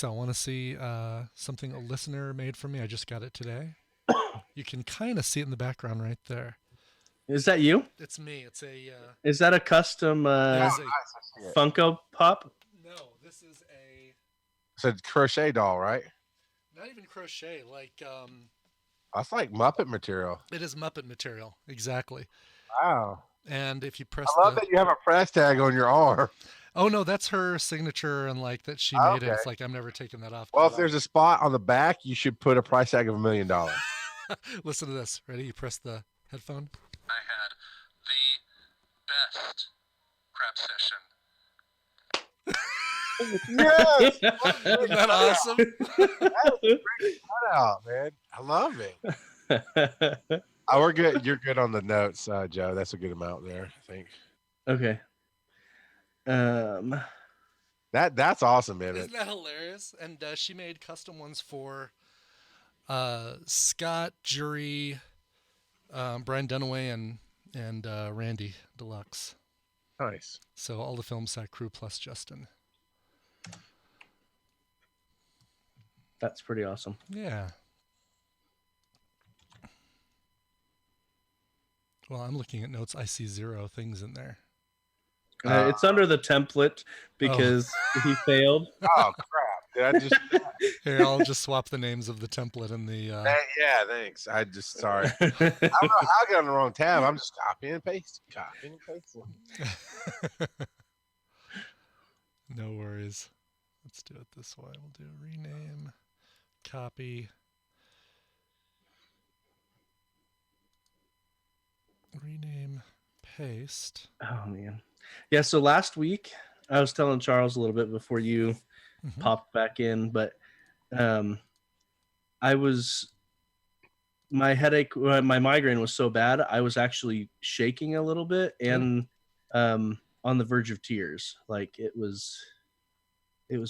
so. Want to see something a listener made for me? I just got it today. You can kind of see it in the background right there. Is that you? It's me. It's a... Is that a custom Funko Pop? No, this is a... It's a crochet doll, right? Not even crochet, like... That's like Muppet material. It is Muppet material, exactly. Wow. And if you press I love that you have a price tag on your arm. Oh, no, that's her signature and like that she made it. It's like, I'm never taking that off. Well, if there's a spot on the back, you should put a price tag of $1 million. Listen to this. Ready? You press the headphone. I had the best crap session. Yes! Isn't that awesome? That is a great cutout, man. I love it. Oh, we're good. You're good on the notes, Joe. That's a good amount there, I think. Okay. That's awesome, man. Isn't that hilarious? And she made custom ones for Scott, Jury, Brian Dunaway, and Randy Deluxe. Nice. So all the film side crew plus Justin. That's pretty awesome. Yeah. Well, I'm looking at notes. I see 0 things in there. It's under the template because he failed. Oh, crap. Did I just... Here, I'll just swap the names of the template and the... Yeah, thanks. Sorry. I don't know how I got on the wrong tab. I'm just copying and pasting. No worries. Let's do it this way. We'll do rename, copy, rename, paste. Oh, man. Yeah, so last week, I was telling Charles a little bit before you popped back in, but my headache, my migraine was so bad, I was actually shaking a little bit and on the verge of tears. Like it was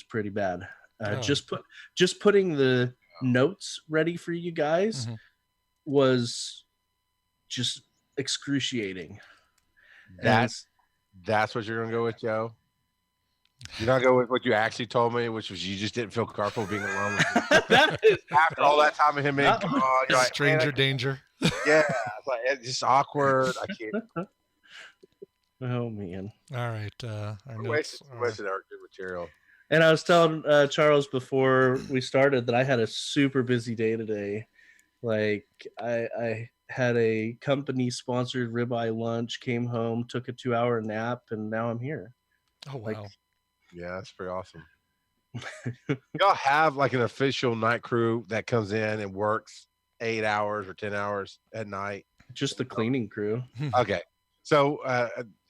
pretty bad. Just putting the notes ready for you guys was just excruciating. That's what you're gonna go with, Joe. You're not going with what you actually told me, which was you just didn't feel comfortable being alone with me. After all that time of him being gone, you're like, stranger danger. Yeah, it's like it's just awkward. I can't. Oh man! All right, our notes wasted our good material. And I was telling Charles before we started that I had a super busy day today. Like I had a company-sponsored ribeye lunch, came home, took a 2-hour nap, and now I'm here. Oh wow! Yeah, that's pretty awesome. Y'all have like an official night crew that comes in and works 8 hours or 10 hours at night? Just the cleaning crew. Okay. So,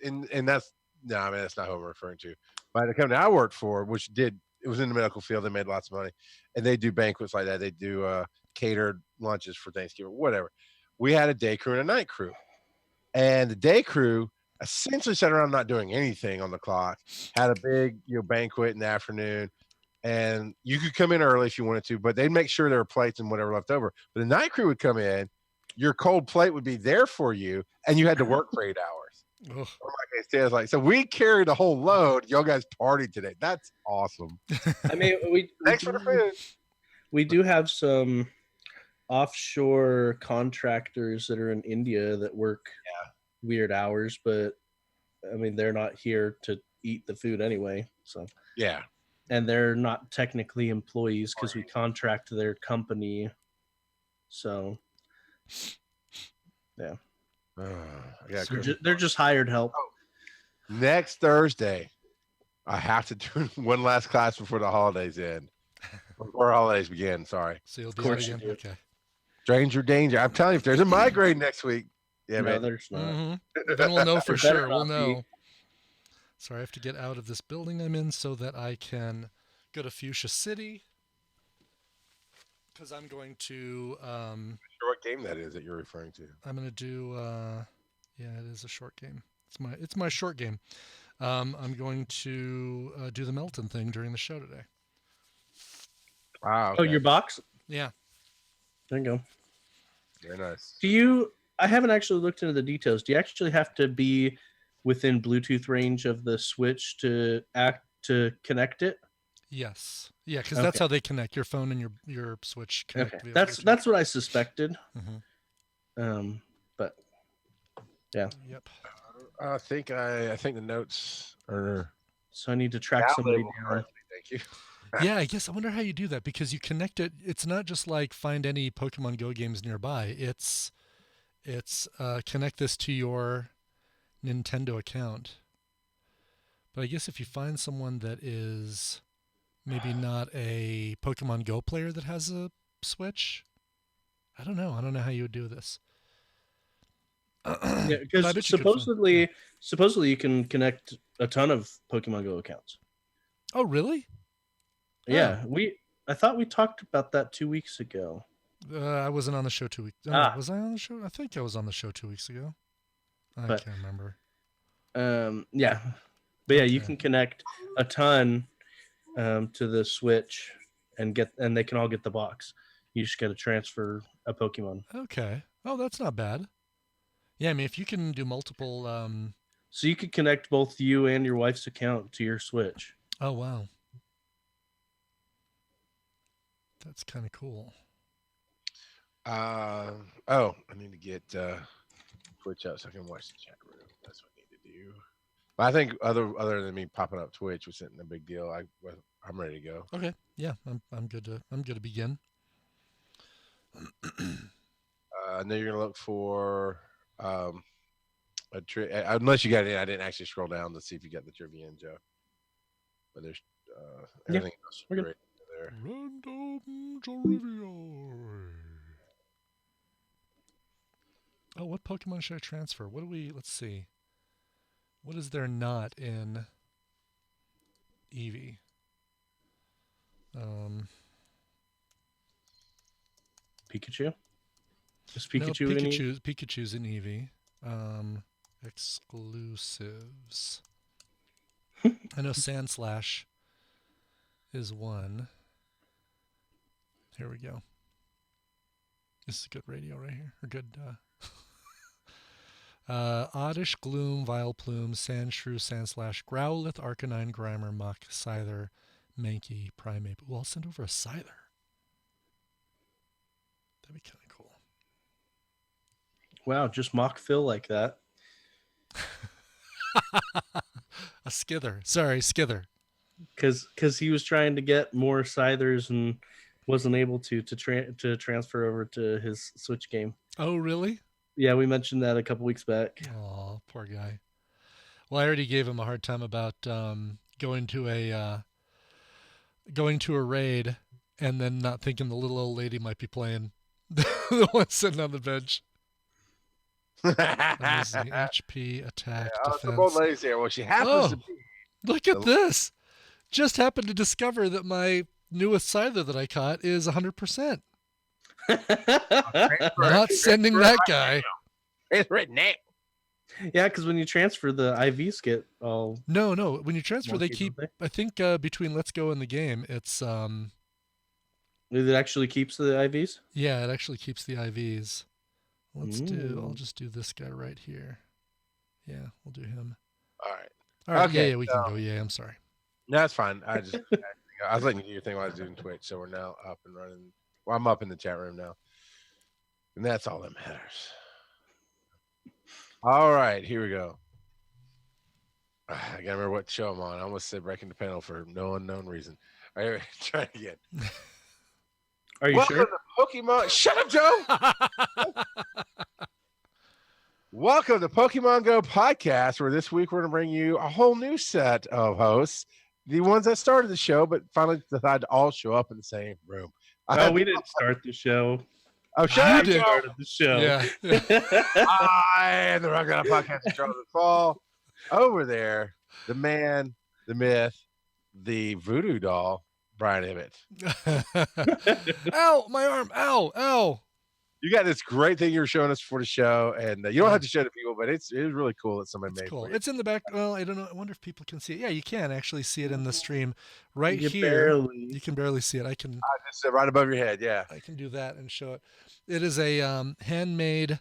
and that's, no, I mean, that's not who I'm referring to. But the company I worked for, it was in the medical field. They made lots of money and they do banquets like that. They do catered lunches for Thanksgiving, whatever. We had a day crew and a night crew, and the day crew essentially sat around not doing anything on the clock, had a big banquet in the afternoon, and you could come in early if you wanted to, but they'd make sure there were plates and whatever left over. But the night crew would come in, your cold plate would be there for you, and you had to work for 8 hours. So we carried the whole load. Y'all guys partied today. That's awesome. I mean, thanks for the food. We do have some offshore contractors that are in India that work weird hours, but I mean they're not here to eat the food anyway. So yeah, and they're not technically employees because we contract their company. So yeah, so they're just hired help. Next Thursday, I have to do one last class before the holidays end. Before holidays begin. Sorry. So you'll do it again. Okay. Stranger danger. I'm telling you, if there's a migraine next week. Yeah, no, man. there's not. Then we'll know for sure. We'll know. Be. Sorry, I have to get out of this building I'm in so that I can go to Fuchsia City. Because I'm going to... sure what game that is that you're referring to. I'm going to do... yeah, it is a short game. It's my short game. I'm going to do the Melton thing during the show today. Wow. Okay. Oh, your box? Yeah. There you go. Very nice. I haven't actually looked into the details. Do you actually have to be within Bluetooth range of the Switch to connect it? Yes. Yeah, because that's Okay. how they connect. Your phone and your Switch connect. Okay, via that's Bluetooth. that's what I suspected. Mhm. But yeah, Yep. I think the notes are so I need to track now somebody labeled down. correctly. Thank you. Yeah, I guess I wonder how you do that because you connect it. It's not just like find any Pokemon Go games nearby. It's connect this to your Nintendo account. But I guess if you find someone that is maybe not a Pokemon Go player that has a Switch, I don't know. I don't know how you would do this. Yeah, But I because bet you could find- supposedly you can connect a ton of Pokemon Go accounts. Oh, really? Yeah, I thought we talked about that 2 weeks ago. I wasn't on the show 2 weeks. Was I on the show? I think I was on the show 2 weeks ago. I But- can't remember. Yeah, but yeah, you Okay. can connect a ton to the Switch and they can all get the box. You just got to transfer a Pokemon. Okay. Oh, that's not bad. Yeah, I mean, if you can do multiple. So you could connect both you and your wife's account to your Switch. Oh, wow. That's kind of cool. I need to get Twitch up so I can watch the chat room. That's what I need to do. But I think other than me popping up Twitch wasn't a big deal. I'm ready to go. Okay. Yeah, I'm good to begin. I know you're gonna look for unless you got it. I didn't actually scroll down to see if you got the trivia in, Joe. But there's everything else we're good. great there. Random trivia. Oh, what Pokemon should I transfer? Let's see. What is there not in Eevee? Pikachu? Is No, Pikachu in it? Pikachu's in Eevee. Exclusives. I know Sandslash is one. Here we go. This is good radio right here. Or good. Oddish, Gloom, Vileplume, Sandshrew, Sandslash, Growlithe, Arcanine, Grimer, Mach, Scyther, Mankey, Primeape. Well, I'll send over a Scyther. That'd be kind of cool. Wow, just mock Phil like that. A Skither. Sorry, Skither. Because he was trying to get more Scythers and wasn't able to transfer over to his Switch game. Oh, really? Yeah, we mentioned that a couple weeks back. Oh, poor guy. Well, I already gave him a hard time about going to a raid and then not thinking the little old lady might be playing. The one sitting on the bench. Amazing. HP, attack, Some old defense. ladies here. Well, she happens to be. Look at this. Just happened to discover that my newest Scyther that I caught is 100%. Not sending that guy. It's written now. Yeah, because when you transfer, the IVs get all. No. When you transfer, they Wonky, keep. don't I think between Let's Go and the game, it's It actually keeps the IVs. yeah, it actually keeps the IVs. I'll Ooh. just do this guy right here. Yeah, we'll do him. All right. All right. Okay, Yeah, we can go. Yeah, I'm sorry. No, that's fine. I was letting you do your thing while I was doing Twitch, so we're now up and running. Well, I'm up in the chat room now, and that's all that matters. All right, here we go. I gotta remember what show I'm on. I almost said breaking the panel for no unknown reason. All right, try it again. Are you Welcome sure? to Pokemon. Shut up, Joe. Welcome to Pokemon GO Podcast, where this week we're going to bring you a whole new set of hosts, the ones that started the show, but finally decided to all show up in the same room. Oh, we didn't start the show. Oh, shut up, did. Joe. Started the show. Yeah. I am the Rock Out Podcast Joe the Fall. Over there, the man, the myth, the voodoo doll, Brian Ibbett. Ow, my arm. Ow. You got this great thing you're showing us for the show, and you don't have to show it to people, but it is really cool that somebody It's made cool. for you. It's in the back. Well, I don't know. I wonder if people can see it. Yeah, you can actually see it in the stream right You here. barely. You can barely see it. I can Just right above your head, yeah. do that and show it. It is a handmade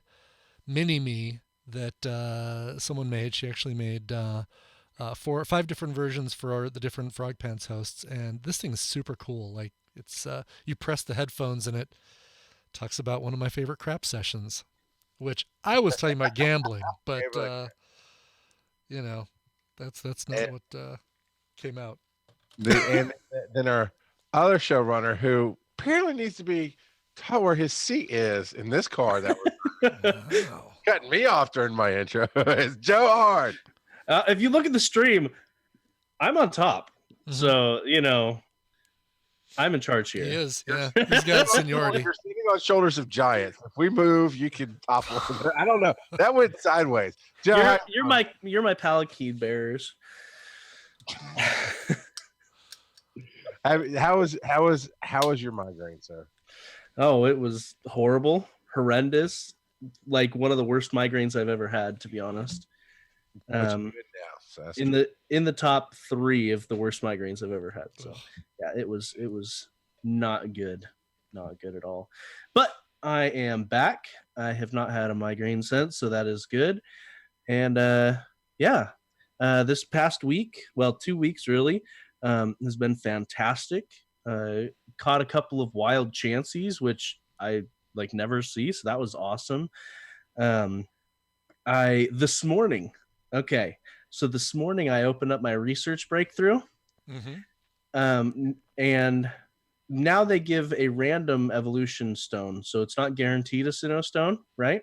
mini me that someone made. She actually made 5 different versions for the different Frog Pants hosts, and this thing is super cool. Like it's you press the headphones and it talks about one of my favorite crap sessions, which I was talking about gambling, but you know, that's not what came out. And then our other showrunner, who apparently needs to be taught where his seat is in this car, that was Wow. cutting me off during my intro, is Joe Hart. If you look at the stream, I'm on top. Mhm. So, I'm in charge here. He is. Yeah, he's got seniority. You're sitting on shoulders of giants. If we move, you can topple. I don't know. That went sideways. Joe, You're my palanquin bearers. how was your migraine, sir? Oh, it was horrible, horrendous, like one of the worst migraines I've ever had, to be honest. But you're good now, so that's In the top 3 of the worst migraines I've ever had. So yeah, it was not good at all. But I am back. I have not had a migraine since, so that is good. And this past week, well, 2 weeks really, has been fantastic. Caught a couple of wild chances, which I like never see, so that was awesome. This morning I opened up my research breakthrough, and now they give a random evolution stone, so it's not guaranteed a Sinnoh Stone, right?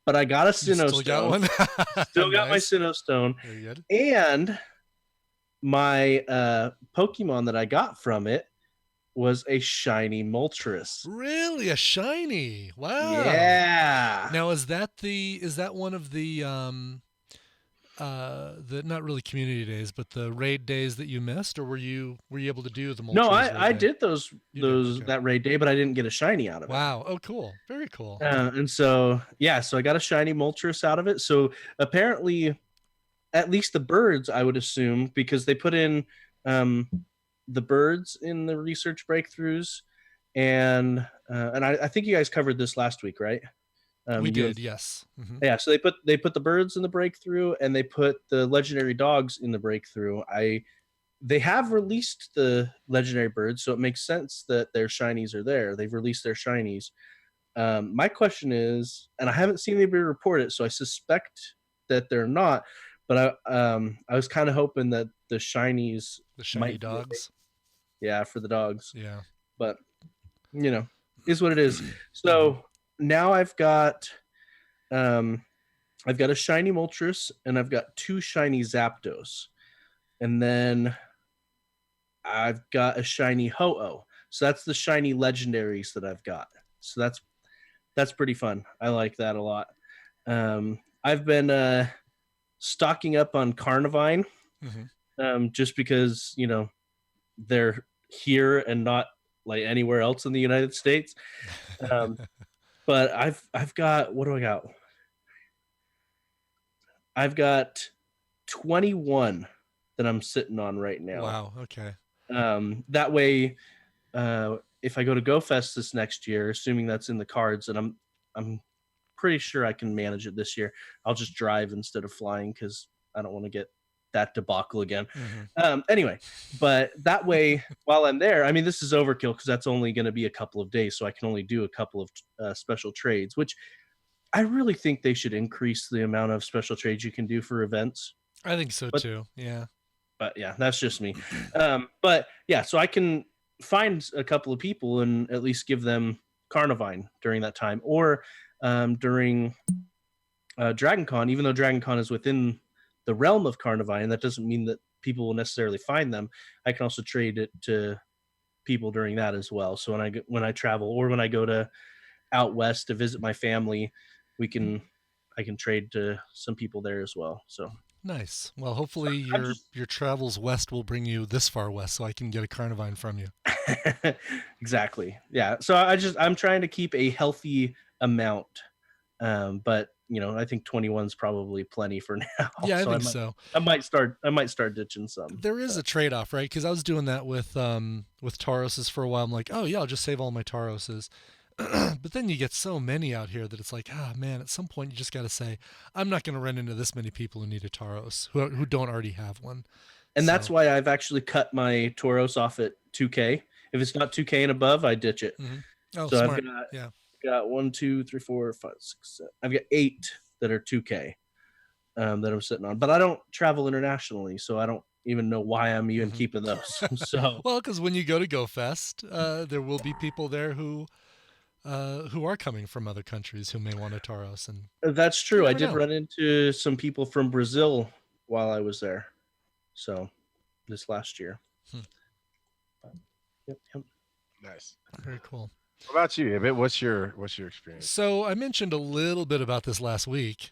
But I got a Sinnoh Still Stone. got one. Still got my Nice. Sinnoh Stone, Very good. and my Pokemon that I got from it was a shiny Moltres. Really, a shiny? Wow. Yeah. Now is that one of the not really community days, but the raid days that you missed, or were you able to do the Moltres No, raid I day? did those okay. that raid day, but I didn't get a shiny out of it. Wow. Oh, cool. Very cool. And so I got a shiny Moltres out of it. So apparently, at least the birds, I would assume, because they put in the birds in the research breakthroughs, and I think you guys covered this last week, right? We did, yes. Yeah, so they put the birds in the breakthrough, and they put the legendary dogs in the breakthrough. They have released the legendary birds, so it makes sense that their shinies are there. They've released their shinies. My question is, and I haven't seen anybody report it, so I suspect that they're not. But I was kind of hoping that the shinies, The shiny might be dogs. for the dogs. Yeah. But is what it is. So now I've got a shiny Moltres, and I've got 2 shiny Zapdos, and then I've got a shiny Ho-Oh. So that's the shiny legendaries that I've got. So that's pretty fun. I like that a lot. I've been stocking up on Carnivine, just because they're here and not like anywhere else in the United States. But I've got, what do I got? I've got 21 that I'm sitting on right now. Wow. Okay. That way, if I go to GoFest this next year, assuming that's in the cards, and I'm pretty sure I can manage it this year, I'll just drive instead of flying because I don't want to get that debacle again. Anyway, but that way, while I'm there, I mean, this is overkill because that's only going to be a couple of days, so I can only do a couple of special trades, which I really think they should increase the amount of special trades you can do for events. I think so too. Yeah. But yeah, that's just me. But yeah, so I can find a couple of people and at least give them Carnivine during that time, or during DragonCon, even though DragonCon is within the realm of Carnivine, that doesn't mean that people will necessarily find them. I can also trade it to people during that as well. So when I travel, or when I go to out west to visit my family, I can trade to some people there as well. So nice. Well, hopefully your travels west will bring you this far west, so I can get a Carnivine from you. Exactly. Yeah. So I'm trying to keep a healthy amount, but I think 21 is probably plenty for now. Yeah, I think so. I might start ditching some. There is a trade-off, right? Because I was doing that with Tauroses for a while. I'm like, oh yeah, I'll just save all my Tauroses. But then you get so many out here that it's like, man, at some point you just got to say, I'm not going to run into this many people who need a Tauros who don't already have one. And that's why I've actually cut my Tauros off at 2K. If it's not 2K and above, I ditch it. Mm-hmm. Oh, so smart. I've got 1, 2, 3, 4, 5, 6, 7. I've got 8 that are 2K that I'm sitting on. But I don't travel internationally, so I don't even know why I'm even keeping those. So well, because when you go to Go Fest, there will be people there who are coming from other countries who may want a Tauros. And that's true. I did run into some people from Brazil while I was there. So this last year. Yep. Nice. Very cool. What about you, Ibit? What's your experience? So I mentioned a little bit about this last week.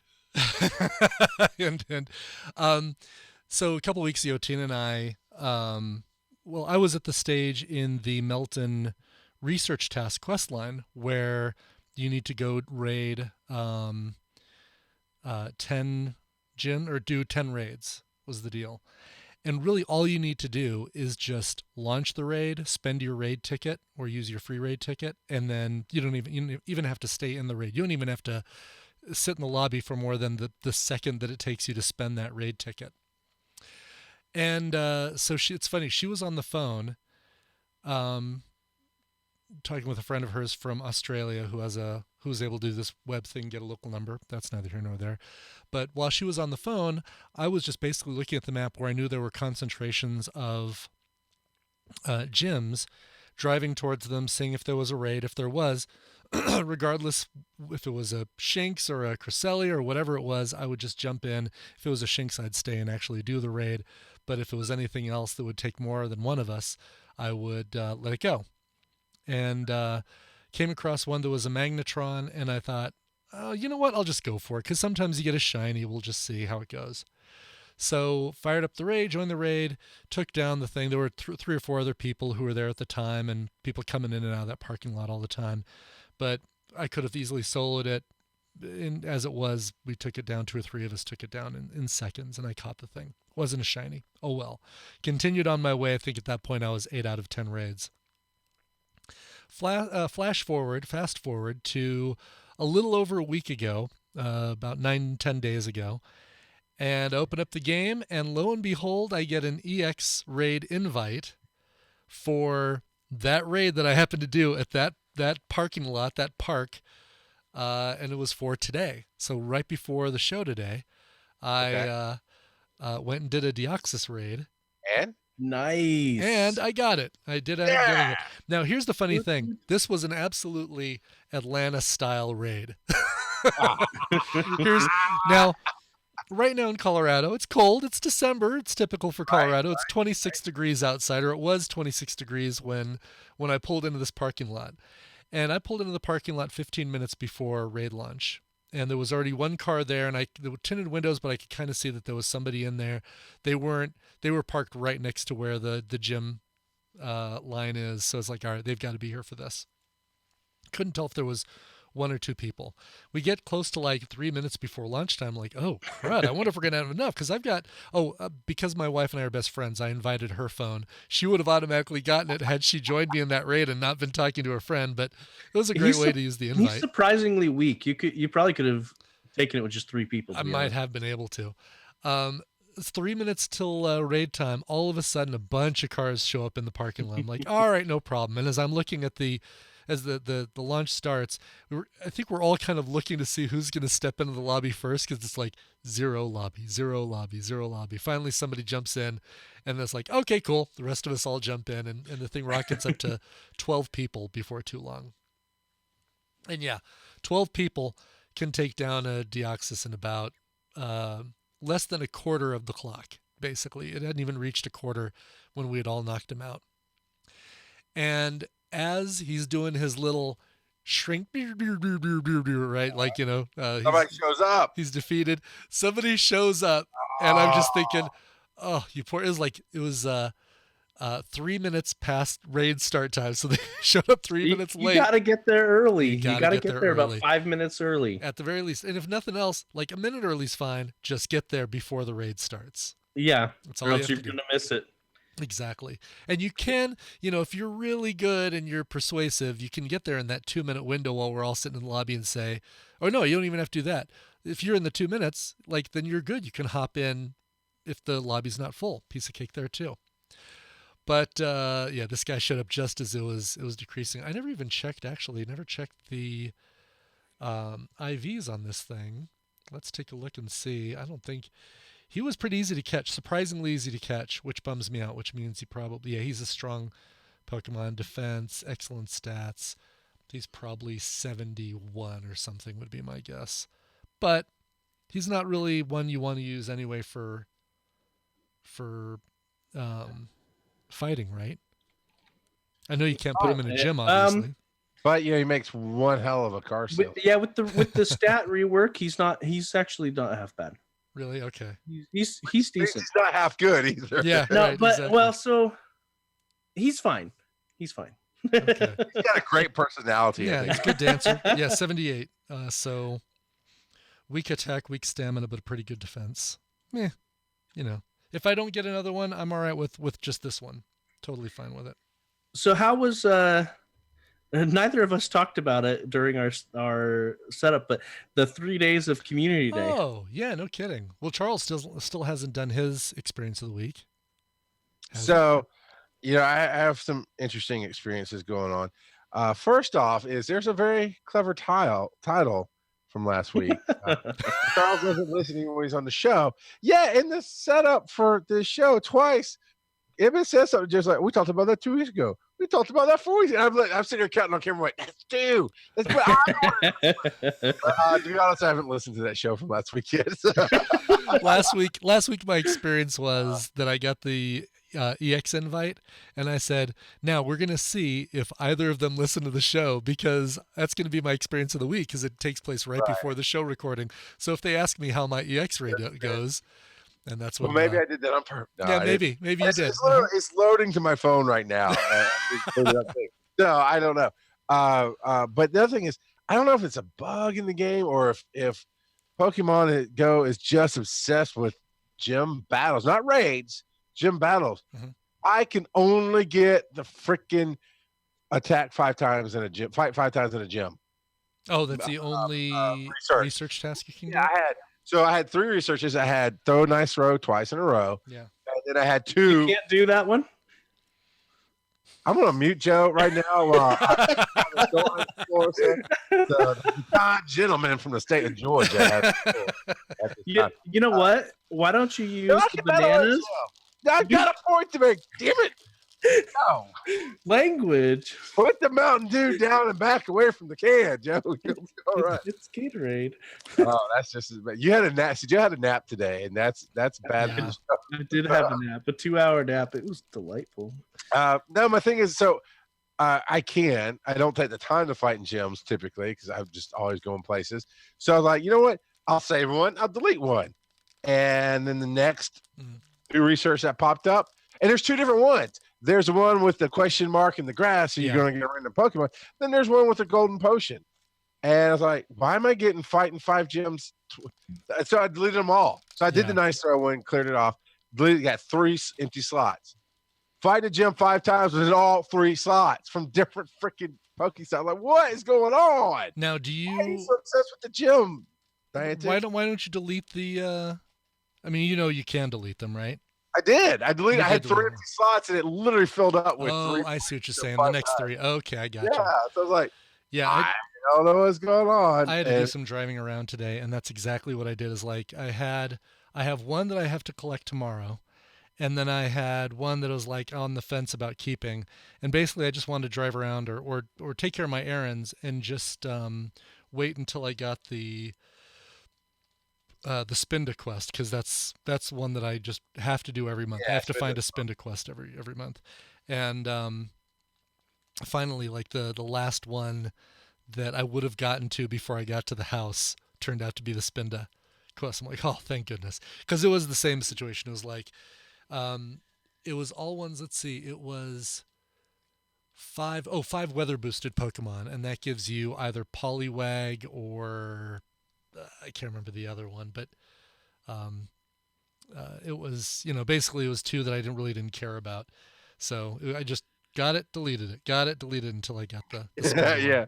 So a couple of weeks ago, Tina and I, I was at the stage in the Melton research task quest line where you need to go raid 10 gym or do 10 raids was the deal. And really all you need to do is just launch the raid, spend your raid ticket or use your free raid ticket, and then you don't even have to stay in the raid. You don't even have to sit in the lobby for more than the second that it takes you to spend that raid ticket. And so it's funny, she was on the phone talking with a friend of hers from Australia who was able to do this web thing, get a local number. That's neither here nor there. But while she was on the phone, I was just basically looking at the map where I knew there were concentrations of gyms, driving towards them, seeing if there was a raid. If there was, regardless if it was a Shinx or a Cresselia or whatever it was, I would just jump in. If it was a Shinx, I'd stay and actually do the raid. But if it was anything else that would take more than one of us, I would let it go. And came across one that was a Magnetron, and I thought, oh, you know what? I'll just go for it, because sometimes you get a shiny. We'll just see how it goes. So fired up the raid, joined the raid, took down the thing. There were 3 or 4 other people who were there at the time, and people coming in and out of that parking lot all the time. But I could have easily soloed it. And as it was, we took it down. 2 or 3 of us took it down in seconds, and I caught the thing. Wasn't a shiny. Oh well. Continued on my way. I think at that point I was 8 out of 10 raids. Fast forward to a little over a week ago, about 9-10 days ago, and open up the game, and lo and behold, I get an EX raid invite for that raid that I happened to do at that parking lot, that park, and it was for today. So right before the show today, I went and did a Deoxys raid. And? Nice. And I got it. I did end up getting it. Now, here's the funny thing. This was an absolutely Atlanta-style raid. Now, right now in Colorado, it's cold. It's December. It's typical for Colorado. It's 26 degrees outside, or it was 26 degrees when I pulled into this parking lot. And I pulled into the parking lot 15 minutes before raid launch. And there was already one car there, and there were tinted windows, but I could kind of see that there was somebody in there. They were parked right next to where the gym line is. So it's like, all right, they've got to be here for this. Couldn't tell if there was 1 or 2 people. We get close to like 3 minutes before lunchtime. Like, oh crud! I wonder if we're gonna have enough, because I've got because my wife and I are best friends. I invited her phone. She would have automatically gotten it had she joined me in that raid and not been talking to her friend. But it was a great way to use the invite. He's surprisingly weak. You probably could have taken it with just 3 people. I might have been able to. It's 3 minutes till raid time. All of a sudden, a bunch of cars show up in the parking lot. I'm like, all right, no problem. And as I'm looking at as the launch starts, I think we're all kind of looking to see who's going to step into the lobby first, because it's like 0 lobby, 0 lobby, 0 lobby. Finally, somebody jumps in, and it's like, okay, cool. The rest of us all jump in, and the thing rockets up to 12 people before too long. And yeah, 12 people can take down a Deoxys in about less than a quarter of the clock, basically. It hadn't even reached a quarter when we had all knocked him out. And as he's doing his little shrink, right? Like, Somebody shows up. He's defeated. Somebody shows up, and I'm just thinking, oh, you poor. It was 3 minutes past raid start time, so they showed up 3 minutes late. You got to get there early. You got to get there early. about 5 minutes early. At the very least. And if nothing else, like a minute early is fine. Just get there before the raid starts. Yeah. That's all or else you're going to miss it. Exactly. And you can, if you're really good and you're persuasive, you can get there in that 2-minute window while we're all sitting in the lobby and say, oh, no, you don't even have to do that. If you're in the 2 minutes, then you're good. You can hop in if the lobby's not full. Piece of cake there, too. But, yeah, this guy showed up just as it was decreasing. I never even checked, actually. Never checked the IVs on this thing. Let's take a look and see. I don't think... He was pretty easy to catch, surprisingly easy to catch, which bums me out, which means he's a strong Pokemon. Defense, excellent stats. He's probably 71 or something would be my guess. But he's not really one you want to use anyway for fighting, right? I know you can't put him in a gym, obviously. But he makes one hell of a car sale. With the stat rework, he's actually not half bad. Really? Okay. He's decent. He's not half good either. Yeah. No, right, but exactly. so he's fine. He's fine. Okay. He's got a great personality. Yeah, I he's think. a good dancer. Yeah, 78. So weak attack, weak stamina, but a pretty good defense. Meh. If I don't get another one, I'm all right with just this one. Totally fine with it. So how was neither of us talked about it during our setup, but the 3 days of Community Day. Oh, yeah, no kidding. Well, Charles still hasn't done his experience of the week. So, I have some interesting experiences going on. First off, there's a very clever title from last week. Charles wasn't listening when he's on the show. Yeah, in the setup for the show twice, Ibn says something just like, we talked about that 2 weeks ago. We talked about that 4 weeks ago. I'm sitting here counting on camera like, that's 2. That's what I to be honest, I haven't listened to that show from last week yet. So. last week my experience was that I got the EX invite, and I said, now we're going to see if either of them listen to the show, because that's going to be my experience of the week, because it takes place right before the show recording. So if they ask me how my EX raid goes, and that's what. Well, maybe I did that on purpose. No, yeah, maybe you did. It's loading to my phone right now. No, I don't know. But the other thing is, I don't know if it's a bug in the game or if Pokemon Go is just obsessed with gym battles, not raids, gym battles. Mm-hmm. I can only get the freaking attack 5 times in a gym, fight 5 times in a gym. Oh, that's the only research task you can get? I had 3 researches. I had throw nice throw twice in a row. Yeah. And then I had 2. You can't do that one? I'm going to mute Joe right now. The kind gentleman from the state of Georgia. You know what? Why don't you use the bananas? I got a point to make. Damn it. No. Language. Put the Mountain Dew down and back away from the can, Joe. All right. It's Gatorade. Oh, that's just as bad. You had a nap. You had a nap today, and that's bad. Yeah. I did have a nap, a 2-hour nap. It was delightful. No, my thing is, so I don't take the time to fight in gyms typically because I'm just always going places. So I was like, you know what? I'll save one. I'll delete one. And then the next new research that popped up, and there's 2 different ones. There's one with the question mark in the grass, so you're going to get a random Pokemon. Then there's one with a golden potion. And I was like, why am I getting fighting 5 gyms? So I deleted them all. So I did the nice throw one, cleared it off. Deleted, got 3 empty slots. Fight a gym 5 times with all 3 slots from different freaking Pokestops. I'm like, what is going on? Now, do you? Why are you so obsessed with the gym? Why don't you delete the? I mean, you can delete them, right? I did. I deleted. I had 3 delete empty slots, and it literally filled up with 3. Oh, I see what you're saying. The next 3. Okay, I got you. Yeah. So I was like, yeah, I don't know what's going on. I had to do some driving around today, and that's exactly what I did. Is like I have one that I have to collect tomorrow, and then I had one that was like on the fence about keeping, and basically I just wanted to drive around or take care of my errands and just wait until I got the Spinda quest, because that's one that I just have to do every month. I have to find a Spinda quest every month, and finally, like the last one that I would have gotten to before I got to the house turned out to be the Spinda quest. I'm like, oh, thank goodness, because it was the same situation. It was like, it was all ones. Let's see, it was 5 weather boosted Pokemon, and that gives you either Poliwag or I can't remember the other one, but it was, basically it was 2 that I didn't care about. So I just got it, deleted until I got the Smeargle. Yeah.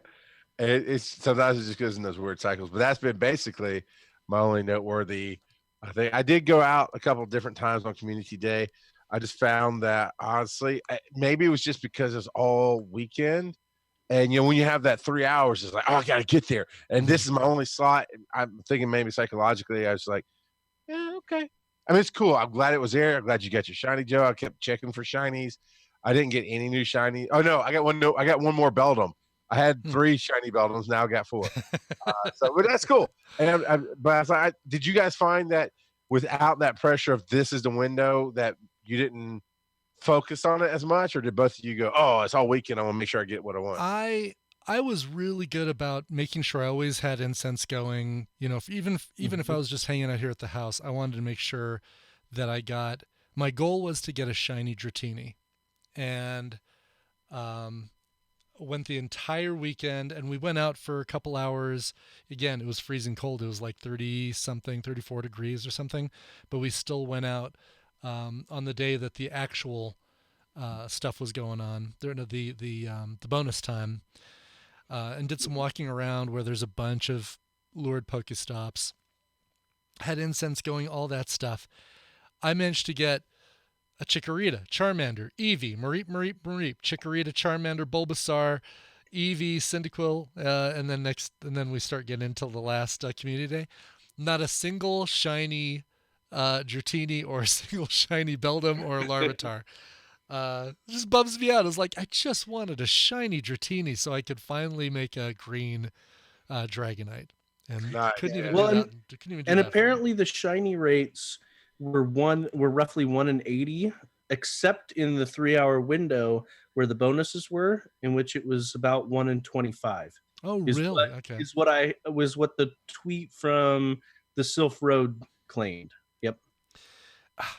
It's sometimes it just goes in those weird cycles, but that's been basically my only noteworthy. I think I did go out a couple of different times on Community Day. I just found that honestly, maybe it was just because it was all weekend. And when you have that 3 hours, it's like, oh, I got to get there. And this is my only slot. I'm thinking maybe psychologically, I was like, yeah, okay. I mean, it's cool. I'm glad it was there. I'm glad you got your shiny, Joe. I kept checking for shinies. I didn't get any new shiny. Oh no, I got one. No, I got one more Beldum. I had 3 shiny Beldums. Now I got 4. But that's cool. And but I was like, did you guys find that without that pressure of this is the window that you didn't focus on it as much, or did both of you go, oh, it's all weekend, I want to make sure I get what I want? I was really good about making sure I always had incense going. Even if I was just hanging out here at the house, I wanted to make sure that I got. My goal was to get a shiny Dratini, and went the entire weekend, and we went out for a couple hours. Again, it was freezing cold. It was like 30 something, 34 degrees or something, but we still went out on the day that the actual stuff was going on, the bonus time, and did some walking around where there's a bunch of lured Pokestops, had incense going, all that stuff. I managed to get a Chikorita, Charmander, Eevee, Mareep, Chikorita, Charmander, Bulbasaur, Eevee, Cyndaquil, and then we start getting into the last Community Day. Not a single shiny Dratini or a single shiny Beldum or Larvitar. It just bums me out. It's like I just wanted a shiny Dratini so I could finally make a green Dragonite, and couldn't even do that. And apparently the shiny rates were roughly 1 in 80, except in the 3-hour window where the bonuses were, in which it was about 1 in 25. Oh, really? Okay. Is what the tweet from the Sylph Road claimed. Yep.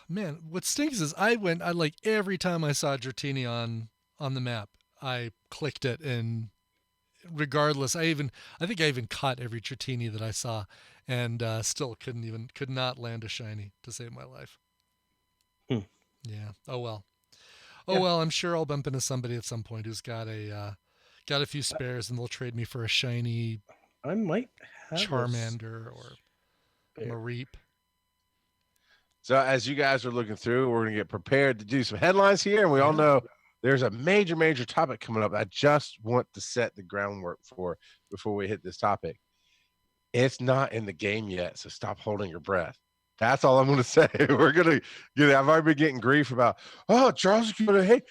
Man, what stinks is I like every time I saw Dratini on the map, I clicked it, and regardless, I think I even caught every Dratini that I saw, and still could not land a shiny to save my life. Yeah. Oh well. Well, I'm sure I'll bump into somebody at some point who's got a few spares, and they'll trade me for a shiny. I might have Charmander or Mareep. So as you guys are looking through, we're going to get prepared to do some headlines here, and we all know there's a major topic coming up. I just want to set the groundwork for before we hit this topic. It's not in the game yet, so stop holding your breath. That's all I'm going to say. We're going to get. I've already been getting grief about. Oh, Charles is going to hate.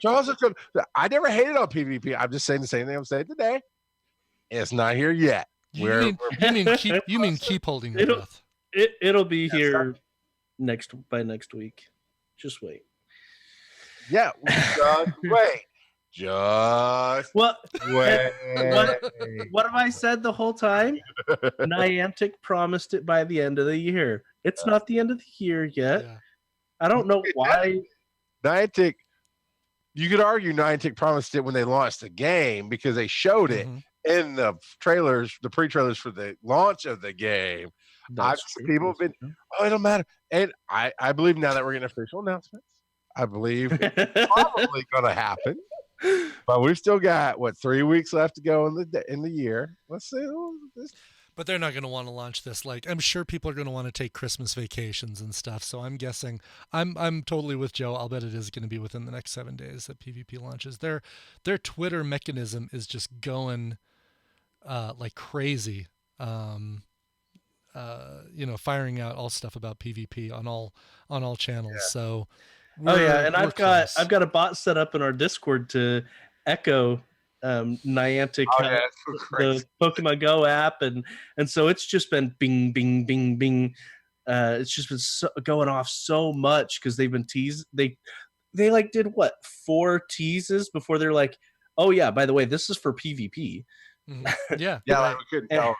Charles is going. I never hated on PvP. I'm just saying the same thing I'm saying today. It's not here yet. You mean keep holding your breath. It'll be here by next week. Just wait. Yeah, just wait. Just what? Wait. What have I said the whole time? Niantic promised it by the end of the year. It's not the end of the year yet. Yeah. I don't know why. Niantic. You could argue Niantic promised it when they launched the game because they showed it in the trailers, the pre-trailers for the launch of the game. People have been, it don't matter. And I believe now that we're getting official announcements. I believe it's probably going to happen. But we've still got 3 weeks left to go in the year. Let's see. But they're not going to want to launch this. Like, I'm sure people are going to want to take Christmas vacations and stuff. So I'm guessing I'm totally with Joe. I'll bet it is going to be within the next 7 days that PvP launches. Their Twitter mechanism is just going like crazy. Firing out all stuff about PvP on all channels. Yeah. So. And I've got a bot set up in our Discord to echo Niantic, the Pokemon Go app, and so it's just been bing, bing, bing, bing. It's just been going off so much because they've been teased. They like did 4 teases before they're like, oh yeah, by the way, this is for PvP. Mm-hmm. Yeah, we couldn't tell.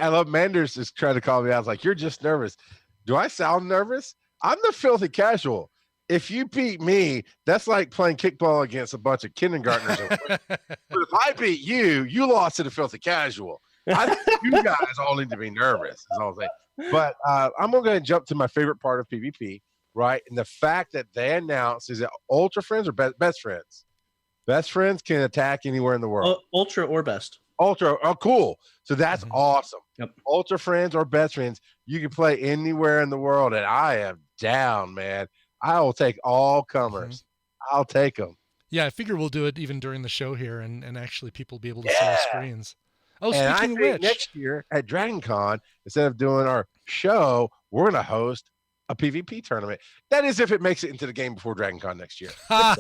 I love Manders is trying to call me out. I was like, you're just nervous. Do I sound nervous? I'm the filthy casual. If you beat me, that's like playing kickball against a bunch of kindergartners. But if I beat you, you lost to the filthy casual. I think you guys all need to be nervous. Is all I'm saying. But I'm going to jump to my favorite part of PvP, right? And the fact that they announced, is it Ultra Friends or Best Friends? Best Friends can attack anywhere in the world. Ultra or best. Ultra, oh, cool. So that's awesome. Yep. Ultra Friends or Best Friends, you can play anywhere in the world, and I am down, man. I will take all comers. I'll take them. Yeah, I figure we'll do it even during the show here, and actually people will be able to see our screens. Oh, and speaking of which, next year at Dragon Con, instead of doing our show, we're going to host a PvP tournament. That is if it makes it into the game before Dragon Con next year. All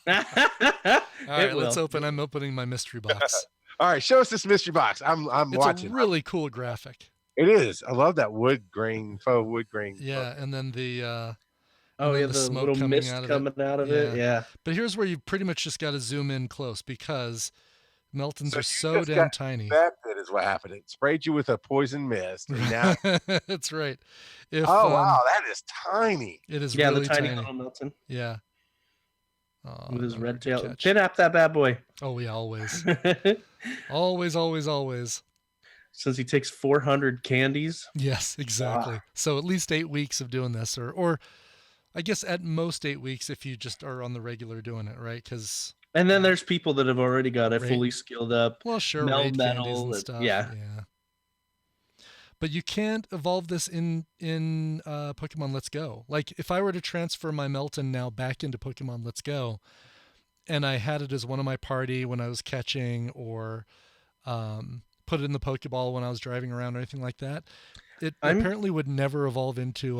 right, let's open. I'm opening my mystery box. All right, show us this mystery box. I'm watching. It's a really cool graphic. It is. I love that wood grain, faux wood grain. Yeah, and then the the smoke little coming mist out of coming out of it. Yeah. But here's where you pretty much just got to zoom in close because Meltons are so damn tiny. That is what happened. It sprayed you with a poison mist. And now that's right. wow, that is tiny. It is really the tiny little Melton. Yeah. With his red tail. Pin up that bad boy. Oh, yeah, always. always. Since he takes 400 candies. Yes, exactly. So at least 8 weeks of doing this, or I guess at most 8 weeks if you just are on the regular doing it, right? And then there's people that have already got it fully skilled up. Well, sure, raid candies and stuff. Yeah. But you can't evolve this in Pokemon Let's Go. Like if I were to transfer my Melton now back into Pokemon Let's Go, and I had it as one of my party when I was catching, or put it in the Pokeball when I was driving around or anything like that, it apparently would never evolve into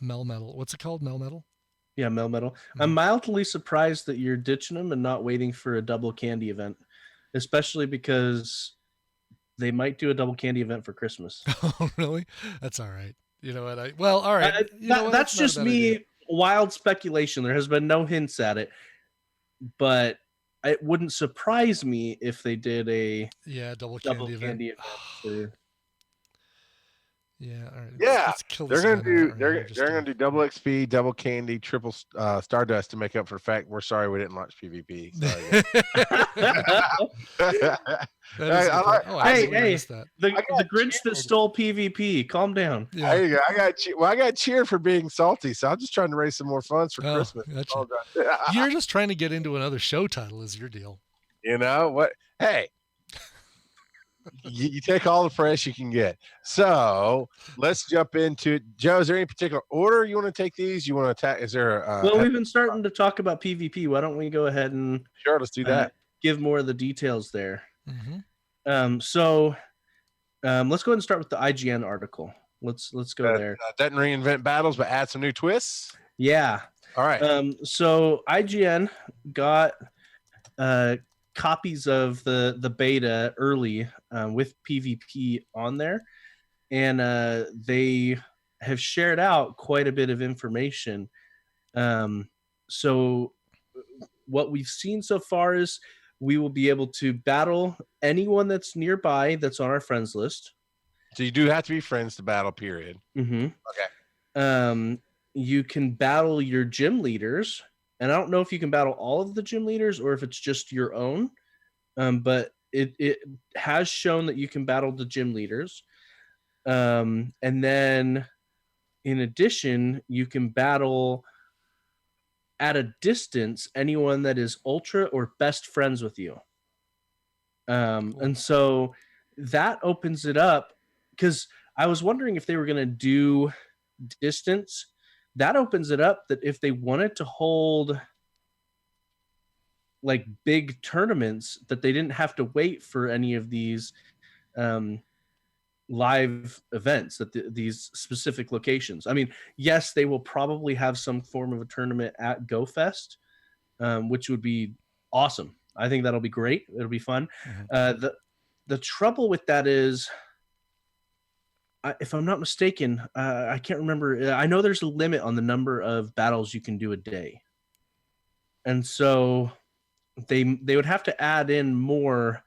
Melmetal. What's it called? Melmetal? Yeah, Melmetal. I'm mildly surprised that you're ditching them and not waiting for a double candy event, especially because they might do a double candy event for Christmas. Oh, really? That's all right. You know what? All right. That's just me. Idea. Wild speculation. There has been no hints at it, but it wouldn't surprise me if they did a double candy event. Yeah, all right. Yeah, they're gonna do double XP, double candy, triple Stardust to make up for the fact we're sorry we didn't launch PvP. The Grinch that stole PvP. Calm down. Yeah. There you go. I got cheered for being salty, so I'm just trying to raise some more funds for Christmas. Gotcha. You're just trying to get into another show title, is your deal? You know what? Hey. You take all the press you can get. So let's jump into it. Joe, is there any particular order you want to take these? You want to attack? Is there we've been starting to talk about PvP. Why don't we go ahead and let's do that. Give more of the details there. Mm-hmm. So let's go ahead and start with the IGN article. Let's go there. Doesn't reinvent battles, but add some new twists. Yeah. All right. So IGN got copies of the beta early with PvP on there, and they have shared out quite a bit of information. So what we've seen so far is we will be able to battle anyone that's nearby that's on our friends list. So you do have to be friends to battle, period. Mm-hmm. Okay. You can battle your gym leaders. And I don't know if you can battle all of the gym leaders or if it's just your own, but it has shown that you can battle the gym leaders. And then in addition, you can battle at a distance anyone that is ultra or best friends with you. And so that opens it up, because I was wondering if they were going to do distance. That opens it up that if they wanted to hold like big tournaments, that they didn't have to wait for any of these live events at these specific locations. I mean, yes, they will probably have some form of a tournament at Go Fest, which would be awesome. I think that'll be great. It'll be fun. Mm-hmm. The trouble with that is, if I'm not mistaken, I can't remember. I know there's a limit on the number of battles you can do a day. And so they would have to add in more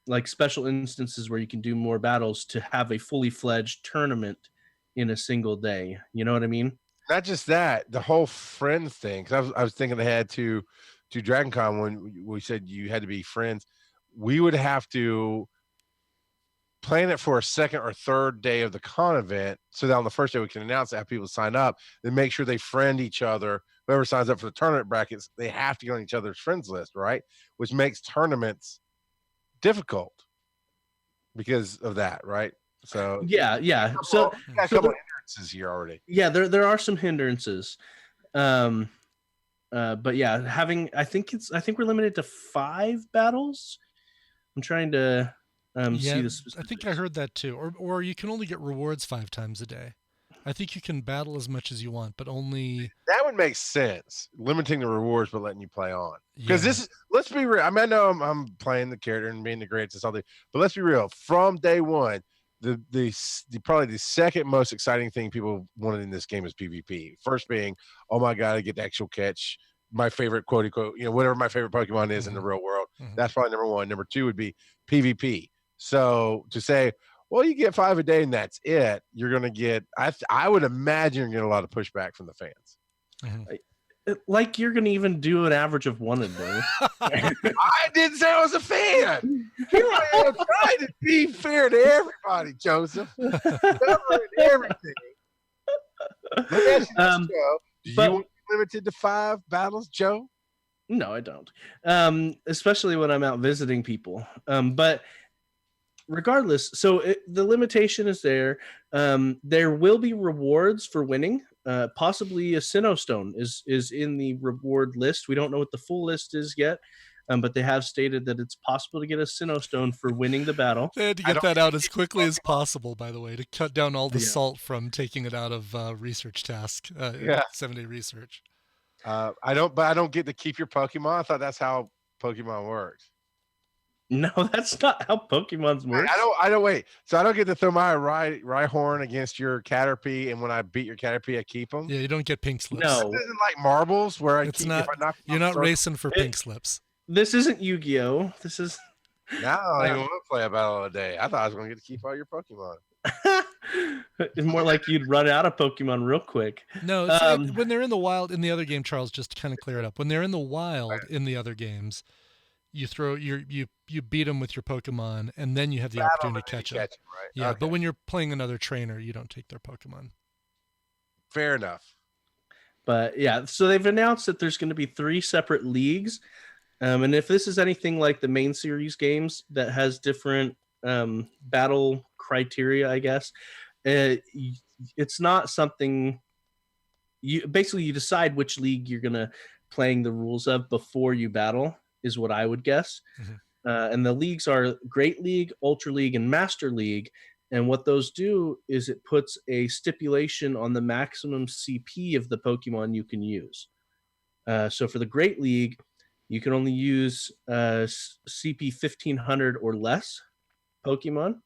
like special instances where you can do more battles to have a fully fledged tournament in a single day. You know what I mean? Not just that, the whole friends thing. Because I was thinking ahead to Dragon Con when we said you had to be friends. We would have to plan it for a second or third day of the con event. So that on the first day we can announce that, have people sign up, then make sure they friend each other. Whoever signs up for the tournament brackets, they have to get on each other's friends list, right? Which makes tournaments difficult because of that, right? So Yeah. so So, got a couple of hindrances here already. yeah, there are some hindrances. But yeah, I think we're limited to 5 battles. I'm trying to see this. I think I heard that too. Or you can only get rewards 5 times a day. I think you can battle as much as you want, but only That would make sense, limiting the rewards but letting you play on. Because Yeah. this is, let's be real. I mean, I know I'm playing the character and being the greatest and something, but let's be real. From day one, the probably the second most exciting thing people wanted in this game is PvP. First being, oh my god, I get the actual catch. My favorite quote unquote, whatever my favorite Pokemon is in the real world. Mhm. That's probably number one. Number two would be PvP. So to say, well, you get 5 a day and that's it, you're gonna get. I would imagine you're gonna get a lot of pushback from the fans. Like you're gonna even do an average of 1 a day. I didn't say I was a fan. Here I am trying to be fair to everybody, Joseph. Covering everything. Let me ask you this, Joe. Do but- you want to be limited to 5 battles, Joe? No, I don't. Especially when I'm out visiting people. But regardless, so the limitation is there. There will be rewards for winning. Possibly a Sinnoh Stone is in the reward list. We don't know what the full list is yet, but they have stated that it's possible to get a Sinnoh Stone for winning the battle. They had to get that out as quickly as possible, by the way, to cut down all the salt from taking it out of research task, 7-day research. I don't get to keep your Pokemon. I thought that's how Pokemon works. No, that's not how Pokemon's work. I don't wait. So I don't get to throw my Rhyhorn against your Caterpie, and when I beat your Caterpie, I keep them. Yeah, you don't get pink slips. No, This isn't like marbles where It's not. You're not racing for pink slips. this isn't Yu-Gi-Oh. This is. Now I don't even want to play a battle of the day. I thought I was going to get to keep all your Pokemon. It's more like you'd run out of Pokemon real quick. No, when they're in the wild in the other game, Charles, just to kind of clear it up. When they're in the wild in the other games, you beat them with your Pokemon, and then you have the opportunity to catch them. Right? Yeah, Okay. but when you're playing another trainer, you don't take their Pokemon. Fair enough. But yeah, so they've announced that there's going to be 3 separate leagues. And if this is anything like the main series games that has different battle criteria, I guess, it's not something you decide which league you're going to playing the rules of before you battle is what I would guess. And the leagues are Great League, Ultra League, and Master League. And what those do is it puts a stipulation on the maximum CP of the Pokemon you can use. So for the Great League, you can only use CP 1500 or less Pokemon.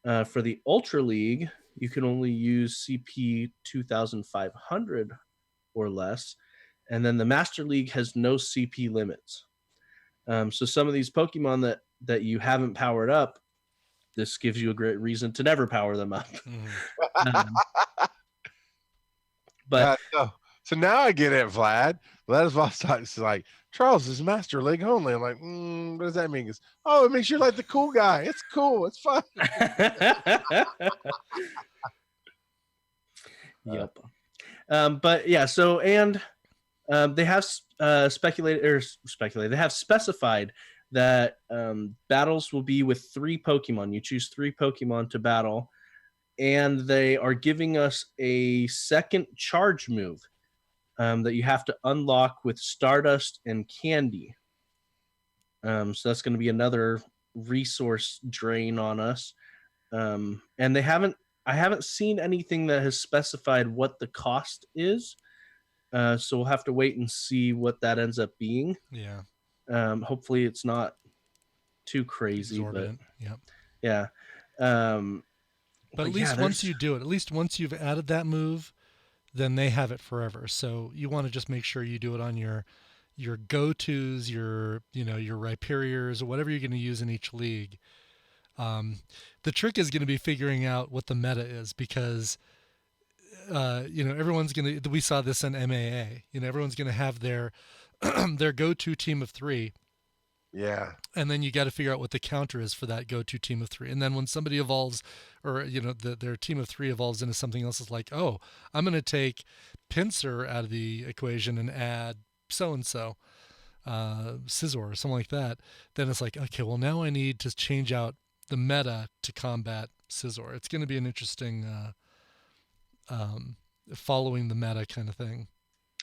For the Ultra League, you can only use CP 2500 or less. And then the Master League has no CP limits. So some of these Pokemon that you haven't powered up, this gives you a great reason to never power them up. But so now I get it, Vlad. Vlad's boss talks like, Charles is Master League only. I'm like, what does that mean? He goes, oh, it makes you like the cool guy. It's cool. It's fun. Yep. But yeah, so and they have speculated. They have specified that battles will be with 3 Pokemon. You choose 3 Pokemon to battle, and they are giving us a second charge move that you have to unlock with Stardust and Candy. So that's going to be another resource drain on us. And I haven't seen anything that has specified what the cost is. So we'll have to wait and see what that ends up being. Yeah. Hopefully it's not too crazy. Exorbitant. But, Yeah. But at least once you do it, at least once you've added that move, then they have it forever. So you want to just make sure you do it on your go-tos, your Rhyperiors, or whatever you're going to use in each league. The trick is going to be figuring out what the meta is, because everyone's going to. We saw this in MAA. Everyone's going to have their their go-to team of 3, Yeah. And then you got to figure out what the counter is for that go-to team of 3. And then when somebody evolves, or their team of 3 evolves into something else, it's like, oh, I'm going to take Pinsir out of the equation and add so and so, Scizor or something like that. Then it's like, okay, well now I need to change out the meta to combat Scizor. It's going to be an interesting following the meta kind of thing.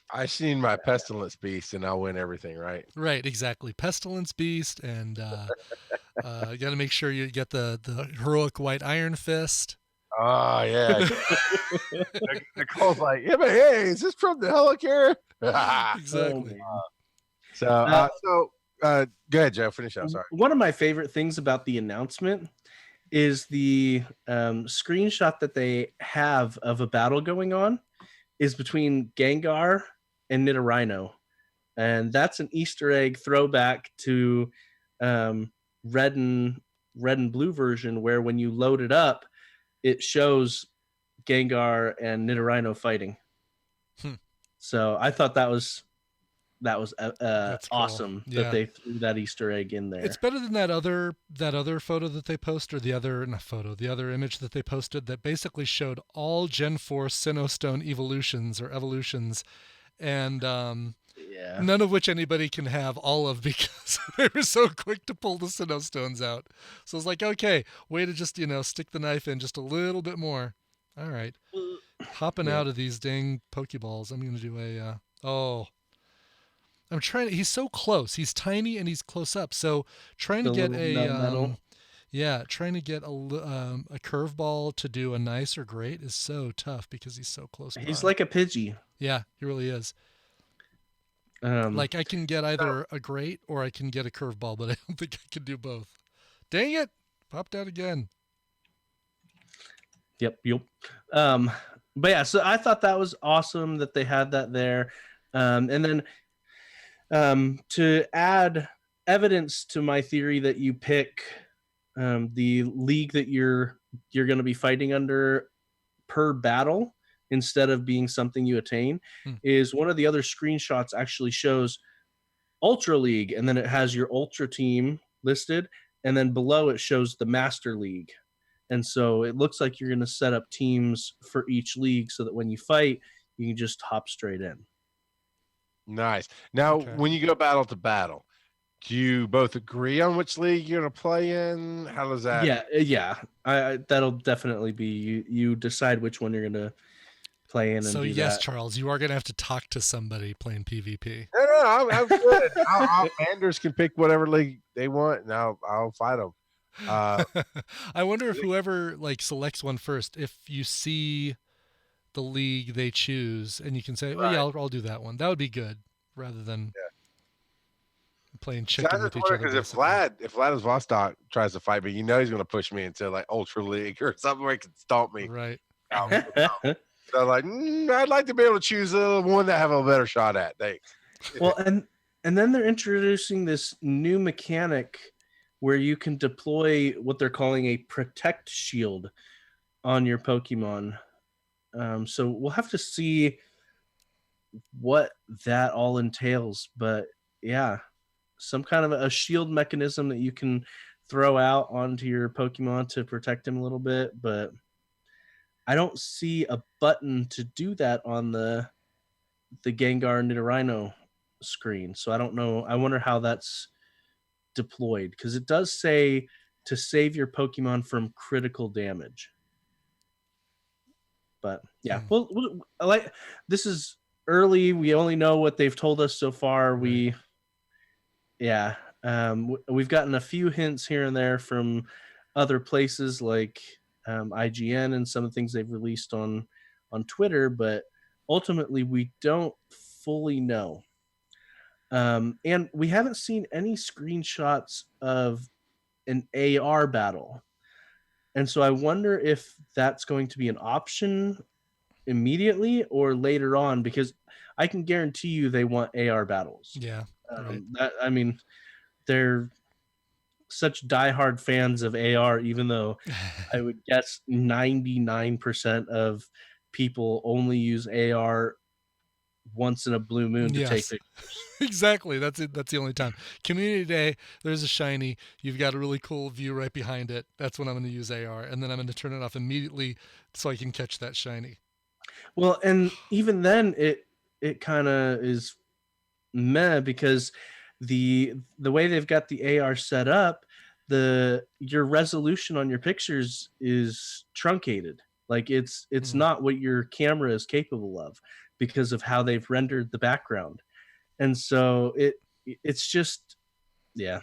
I seen my Pestilence Beast and I'll win everything, right? Right, exactly. Pestilence Beast, and you got to make sure you get the heroic White Iron Fist. Oh, yeah. Nicole's like, yeah, but hey, is this from the Helicarrier? Exactly. So go ahead, Joe. Finish up. Sorry. One of my favorite things about the announcement is the screenshot that they have of a battle going on is between Gengar and Nidorino. And that's an Easter egg throwback to red and blue version, where when you load it up, it shows Gengar and Nidorino fighting. So I thought that was awesome that they threw that Easter egg in there. It's better than that other photo that they posted, or the other image that they posted that basically showed all Gen 4 Sinnoh Stone evolutions, and none of which anybody can have all of because they were so quick to pull the Sinnoh Stones out. So it's like, okay, way to just stick the knife in just a little bit more. All right, hopping out of these dang Pokeballs. I'm gonna do I'm trying. He's so close. He's tiny and he's close up. So trying to get a curveball to do a nice or great is so tough because he's so close. He's like a Pidgey. Yeah, he really is. Like I can get either a great or I can get a curveball, but I don't think I can do both. Dang it! Popped out again. Yep. But yeah, so I thought that was awesome that they had that there, and then. To add evidence to my theory that you pick the league that you're going to be fighting under per battle instead of being something you attain, is one of the other screenshots actually shows Ultra League, and then it has your Ultra team listed, and then below it shows the Master League. And so it looks like you're going to set up teams for each league so that when you fight, you can just hop straight in. Nice. Now, when you go battle to battle, do you both agree on which league you're going to play in? How does that? Yeah. That'll definitely be you decide which one you're going to play in. And so do yes, that. Charles, you are going to have to talk to somebody playing PvP. No, I'm good. Anders can pick whatever league they want, and I'll fight them. I wonder if whoever selects one first, if you see the league they choose, and you can say, "Oh yeah, I'll do that one." That would be good, rather than playing chicken with each other. Because if Vlad's Vostok tries to fight me, he's going to push me into Ultra League or something where he can stomp me. Right. So I'd like to be able to choose one that I have a better shot at. Thanks. Well, and then they're introducing this new mechanic where you can deploy what they're calling a protect shield on your Pokemon. So we'll have to see what that all entails. But yeah, some kind of a shield mechanism that you can throw out onto your Pokemon to protect him a little bit. But I don't see a button to do that on the Gengar Nidorino screen. So I don't know. I wonder how that's deployed, because it does say to save your Pokemon from critical damage. But yeah, well, this is early. We only know what they've told us so far. We've gotten a few hints here and there from other places like IGN and some of the things they've released on Twitter, but ultimately we don't fully know. And we haven't seen any screenshots of an AR battle. And so I wonder if that's going to be an option immediately or later on, because I can guarantee you they want AR battles. Yeah. They're such diehard fans of AR, even though I would guess 99% of people only use AR once in a blue moon to take Yes. pictures. Exactly. That's it. That's the only time. Community day, there's a shiny. You've got a really cool view right behind it. That's when I'm going to use AR, and then I'm going to turn it off immediately so I can catch that shiny. Well, and even then, it kind of is meh because the way they've got the AR set up, your resolution on your pictures is truncated. Like it's not what your camera is capable of because of how they've rendered the background. And so it's just yeah.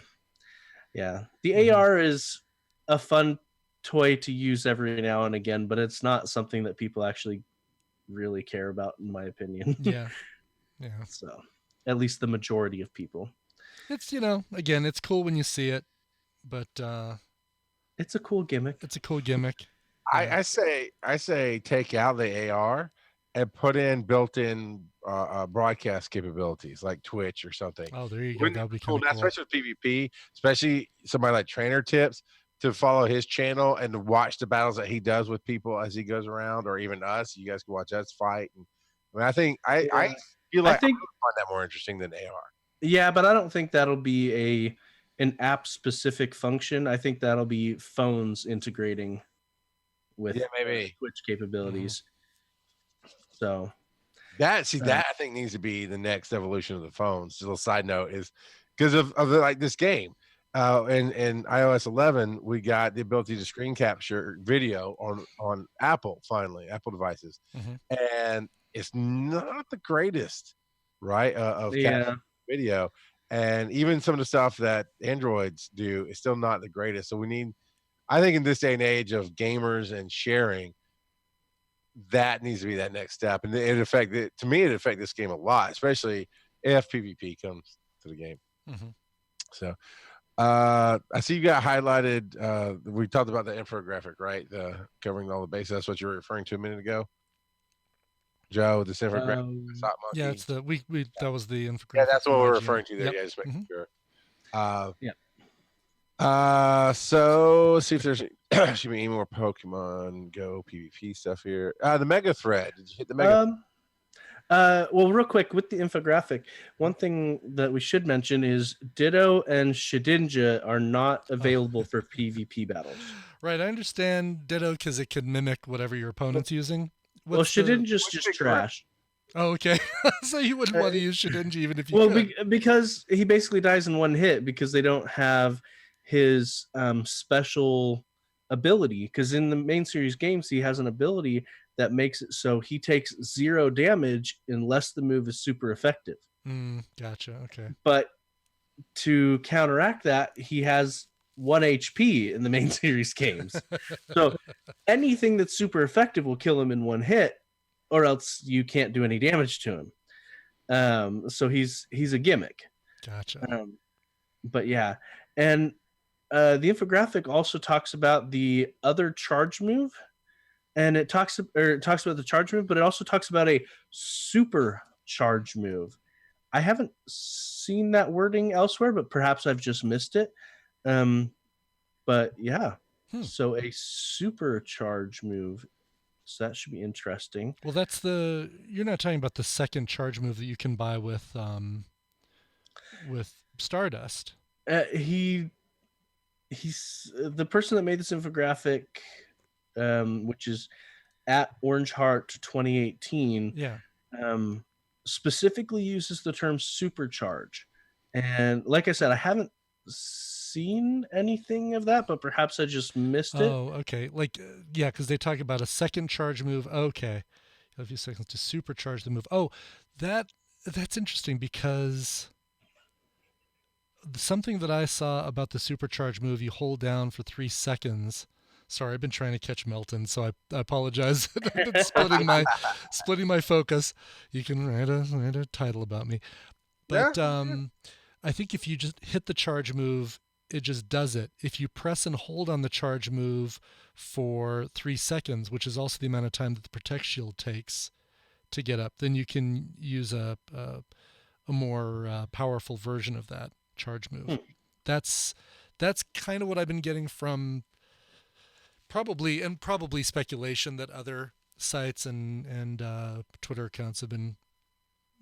The AR is a fun toy to use every now and again, but it's not something that people actually really care about, in my opinion. Yeah. So at least the majority of people. It's, again, it's cool when you see it, but It's a cool gimmick. it's a cool gimmick. I say take out the AR and put in built-in broadcast capabilities like Twitch or something. Oh, there you go. That would be Cool. kind of cool. Especially with PvP, especially somebody like Trainer Tips, to follow his channel and to watch the battles that he does with people as he goes around, or even us. You guys can watch us fight. And I think I feel like I would find that more interesting than AR. Yeah, but I don't think that'll be an app specific function. I think that'll be phones integrating with maybe Twitch capabilities. So that I think needs to be the next evolution of the phones. Just a little side note is because of like this game. In iOS 11, we got the ability to screen capture video on Apple devices, and it's not the greatest, right? Of capturing video, and even some of the stuff that Androids do is still not the greatest. So I think in this day and age of gamers and sharing, that needs to be that next step, and it affect this game a lot, especially if PvP comes to the game. So. I see you got highlighted. We talked about the infographic, right? Covering all the bases. That's what you were referring to a minute ago, Joe. This infographic, the sock monkey. Yeah, it's we that was the infographic. Yeah, that's what we're referring to there. Yep. Yeah, just making sure. So let's see if there's should be any more Pokemon Go PvP stuff here. The Mega Thread. Did you hit the Mega? Well, real quick with the infographic, one thing that we should mention is Ditto and Shedinja are not available for PvP battles. Right, I understand Ditto because it could mimic whatever your opponent's using. Shedinja's just trash. Oh, okay. So you wouldn't want to use Shedinja even if you could. Because he basically dies in one hit because they don't have his special ability. Because in the main series games, he has an ability that makes it so he takes 0 damage unless the move is super effective. Gotcha. Okay. But to counteract that, he has 1 HP in the main series games. So anything that's super effective will kill him in 1 hit, or else you can't do any damage to him. So he's a gimmick. Gotcha. But yeah, and the infographic also talks about the other charge move. And it talks about the charge move, but it also talks about a super charge move. I haven't seen that wording elsewhere, but perhaps I've just missed it. But yeah, so a super charge move. So that should be interesting. Well, you're not talking about the second charge move that you can buy with Stardust. He's the person that made this infographic. Which is at Orange Heart 2018. Yeah. Specifically uses the term supercharge. And like I said, I haven't seen anything of that, but perhaps I just missed it. Oh, okay. Because they talk about a second charge move. Okay. You have a few seconds to supercharge the move. Oh, that's interesting because something that I saw about the supercharge move, you hold down for 3 seconds. Sorry, I've been trying to catch Melton, so I apologize. I've been splitting my focus. You can write a title about me. But I think if you just hit the charge move, it just does it. If you press and hold on the charge move for 3 seconds, which is also the amount of time that the Protect Shield takes to get up, then you can use a more powerful version of that charge move. That's kind of what I've been getting from probably speculation that other sites and Twitter accounts have been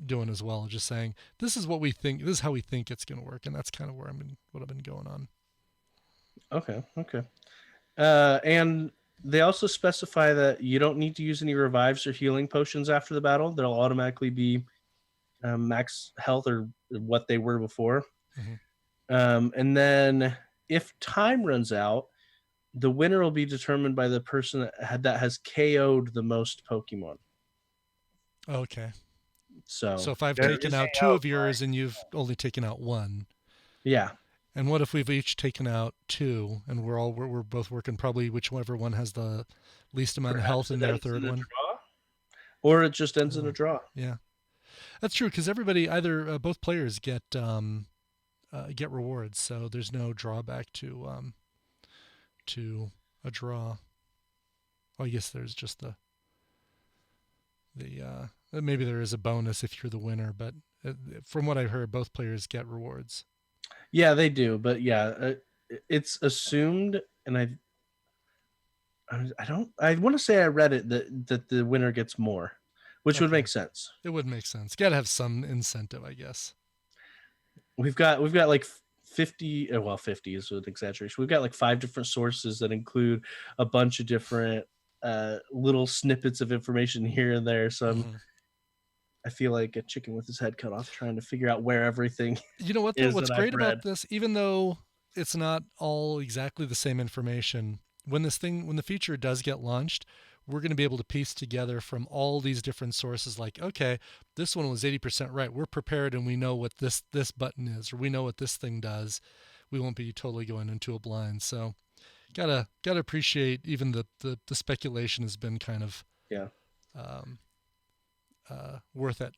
doing as well. Just saying, this is what we think. This is how we think it's going to work, and that's kind of where what I've been going on. Okay. And they also specify that you don't need to use any revives or healing potions after the battle. They'll automatically be max health or what they were before. And then if time runs out, the winner will be determined by the person that has KO'd the most Pokemon. Okay. So if I've Yeah, taken you out say, 2 oh, of yours and you've only taken out 1, yeah, and what if we've each taken out 2 and we're both working probably whichever one has the least amount of health in their third one? Draw, or it just ends in a draw. Yeah, that's true because everybody both players get rewards, so there's no drawback to a draw. Well, I guess there's just the maybe there is a bonus if you're the winner, but from what I've heard, both players get rewards. Yeah, they do, but yeah, it's assumed, and I want to say I read it that the winner gets more, which would Okay. make sense. It would make sense. Got to have some incentive, I guess. We've got like 50, 50 is an exaggeration. We've got like 5 different sources that include a bunch of different little snippets of information here and there. So I feel like a chicken with his head cut off trying to figure out where everything You know what, though? is What's that great I've read. about this, even though it's not all exactly the same information, when the feature does get launched, we're going to be able to piece together from all these different sources, like, okay, this one was 80% right. We're prepared and we know what this button is, or we know what this thing does. We won't be totally going into a blind. So gotta appreciate even the speculation has been kind of worth it.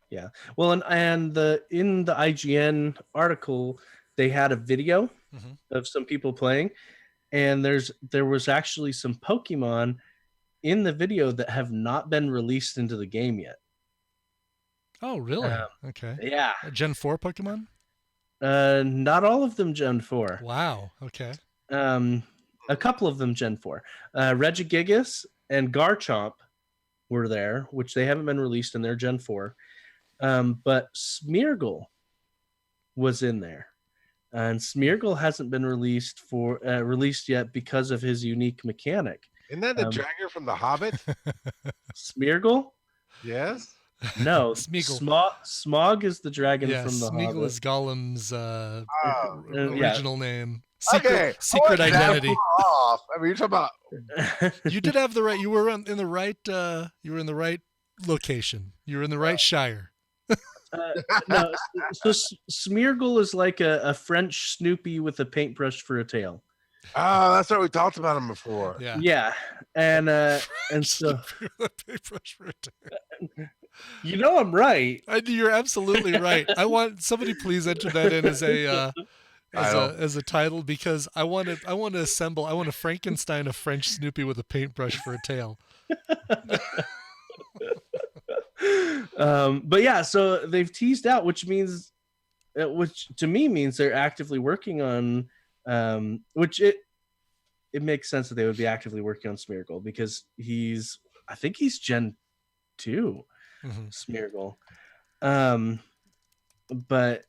Yeah. Well, and in the IGN article, they had a video of some people playing, and there was actually some Pokemon in the video that have not been released into the game yet. Oh, really? Okay. Yeah. Gen 4 Pokemon? Not all of them Gen 4. Wow. Okay. A couple of them Gen 4. Regigigas and Garchomp were there, which they haven't been released in their Gen 4. But Smeargle was in there. And Smeargle hasn't been released yet because of his unique mechanic. Isn't that the dragon from The Hobbit? Smeargle? Yes. No, Smeagol. Smog is the dragon Yeah, from The Smeagol Hobbit. is Gollum's original name. Okay. Secret identity. Off. I mean, you're talking about. You did have the right. You were in the right. You were in the right location. You were in the right shire. No, so Smeargle is like a French Snoopy with a paintbrush for a tail. Oh, that's what we talked about him before. Yeah. Yeah, and so Paintbrush for a tail. you know I'm right. You're absolutely right. I want somebody please enter that in as a title because I want to Frankenstein a French Snoopy with a paintbrush for a tail. But yeah, so they've teased out, which to me means they're actively working on, which it makes sense that they would be actively working on Smeargle because I think he's Gen 2 Smeargle. But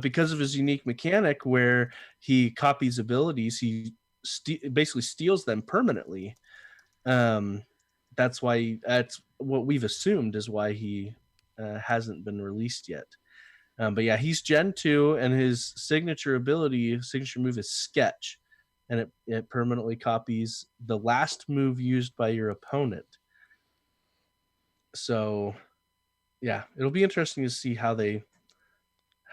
because of his unique mechanic where he copies abilities, he basically steals them permanently. That's what we've assumed is why he hasn't been released yet. But yeah, he's Gen 2, and his signature move is Sketch, and it permanently copies the last move used by your opponent. So, yeah, it'll be interesting to see how they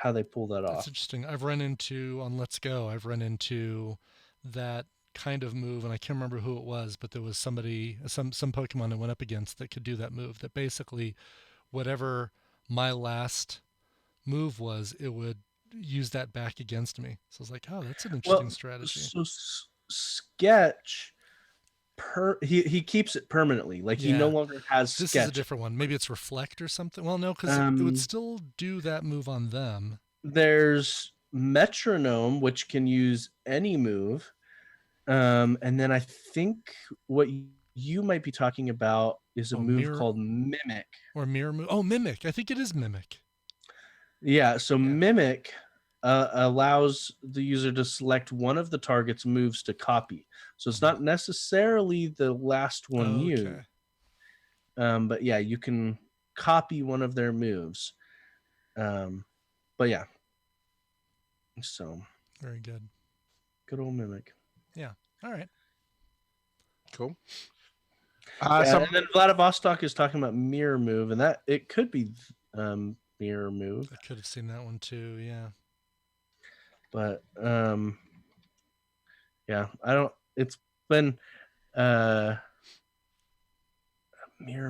pull that off. That's interesting. On Let's Go, I've run into that kind of move, and I can't remember who it was, but there was some Pokemon I went up against that could do that move, that basically whatever my last move was, it would use that back against me. So I was like, oh, that's an interesting strategy. So Sketch, he keeps it permanently. Like he no longer has this Sketch. Is a different one. Maybe it's Reflect or something. Well, no, because it would still do that move on them. There's Metronome, which can use any move. And then I think what you might be talking about is a move called Mimic. Or Mirror Move. Oh, Mimic. I think it is Mimic. Yeah, so Mimic allows the user to select one of the target's moves to copy. So it's not necessarily the last one used. But yeah, you can copy one of their moves. But yeah. So very good. Good old Mimic. Yeah. All right. Cool. And then Vladivostok is talking about Mirror Move, and that it could be Mirror Move. I could have seen that one too, yeah. But yeah, I don't. It's been Mirror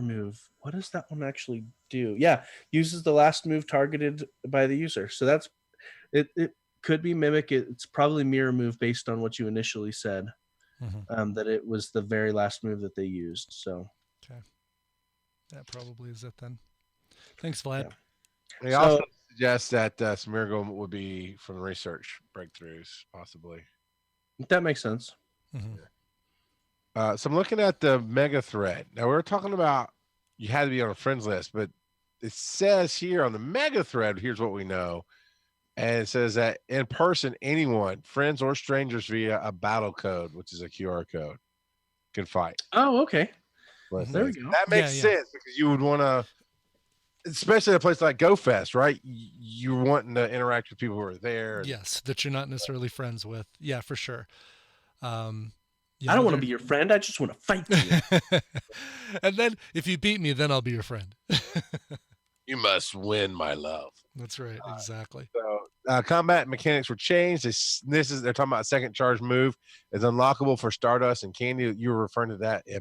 Move. What does that one actually do? Yeah, uses the last move targeted by the user. So that's it. It could be Mimic. It's probably Mirror Move based on what you initially said. That it was the very last move that they used. So okay, that probably is it then. Thanks, Vlad. He also suggests that Smeargle would be from the research breakthroughs, possibly. That makes sense. So I'm looking at the mega thread. Now we were talking about you had to be on a friends list, but it says here on the mega thread, here's what we know. And it says that in person, anyone, friends or strangers via a battle code, which is a QR code, can fight. Oh, okay. There we go. That makes sense because you would want to, especially at a place like Go Fest, right? You're wanting to interact with people who are there. Yes, that you're not necessarily friends with. Yeah, for sure. I don't want to be your friend. I just want to fight you. And then if you beat me, then I'll be your friend. You must win, my love. That's right. Exactly. So combat mechanics were changed. They're talking about a second charge move. It's unlockable for Stardust and Candy. You were referring to that a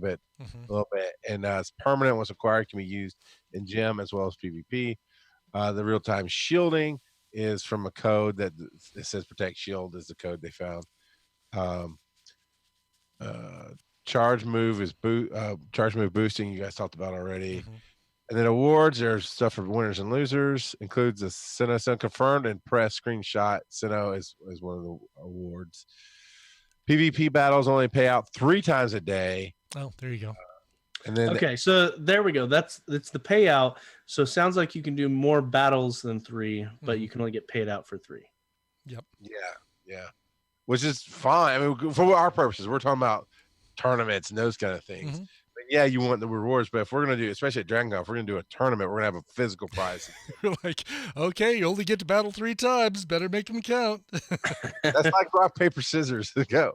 little bit. And it's permanent once acquired, can be used in gym as well as PvP. The real-time shielding is from a code that it says Protect Shield is the code they found. Charge move is charge move boosting. You guys talked about already. And then awards, there's stuff for winners and losers. Includes the Sinnoh Stone confirmed and press screenshot. Sinnoh is one of the awards. PvP battles only pay out 3 times a day. Oh, there you go. And then so there we go. It's the payout. So it sounds like you can do more battles than 3, but you can only get paid out for 3. Yep. Yeah. Which is fine. I mean, for our purposes, we're talking about tournaments and those kind of things. But yeah, you want the rewards, but if we're gonna do, especially at Dragon Con, if we're gonna do a tournament, we're gonna have a physical prize. You're like, okay, you only get to battle 3 times. Better make them count. That's like rock, paper, scissors to go.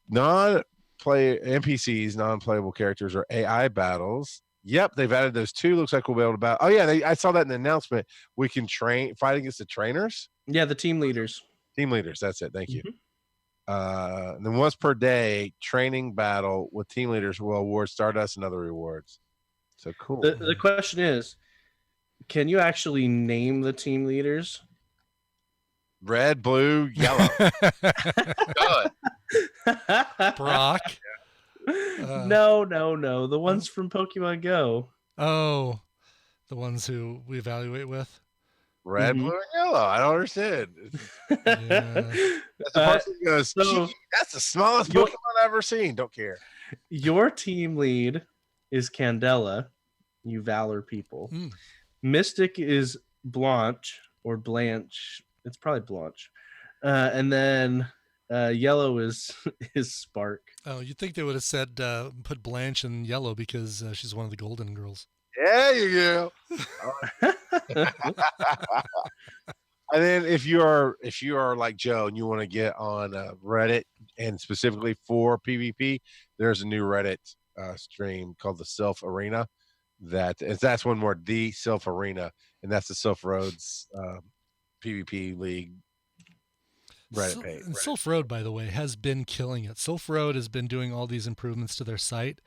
Non-play NPCs, non-playable characters, or AI battles. Yep, they've added those 2. Looks like we'll be able to battle. Oh yeah, I saw that in the announcement. We can fight against the trainers. Yeah, the team leaders. Team leaders. That's it. Thank you. And then once per day, training battle with team leaders will award Stardust and other rewards. So cool. The question is, can you actually name the team leaders? Red, blue, yellow. Brock. No. The ones from Pokemon Go. Oh, the ones who we evaluate with. Red, blue, and yellow. I don't understand. That's the person who goes, that's the smallest Pokemon I've ever seen. Don't care. Your team lead is Candela, you Valor people. Mystic is Blanche or Blanche. It's probably Blanche. And then yellow is Spark. Oh, you'd think they would have said put Blanche in yellow because she's one of the Golden Girls. There you go. And then if you are like Joe and you want to get on Reddit and specifically for PvP, there's a new Reddit stream called the Self Arena. That's one more, the Self Arena, and that's the Self Roads PvP League Reddit page. Sylph Road, by the way, has been killing it. Sylph Road has been doing all these improvements to their site.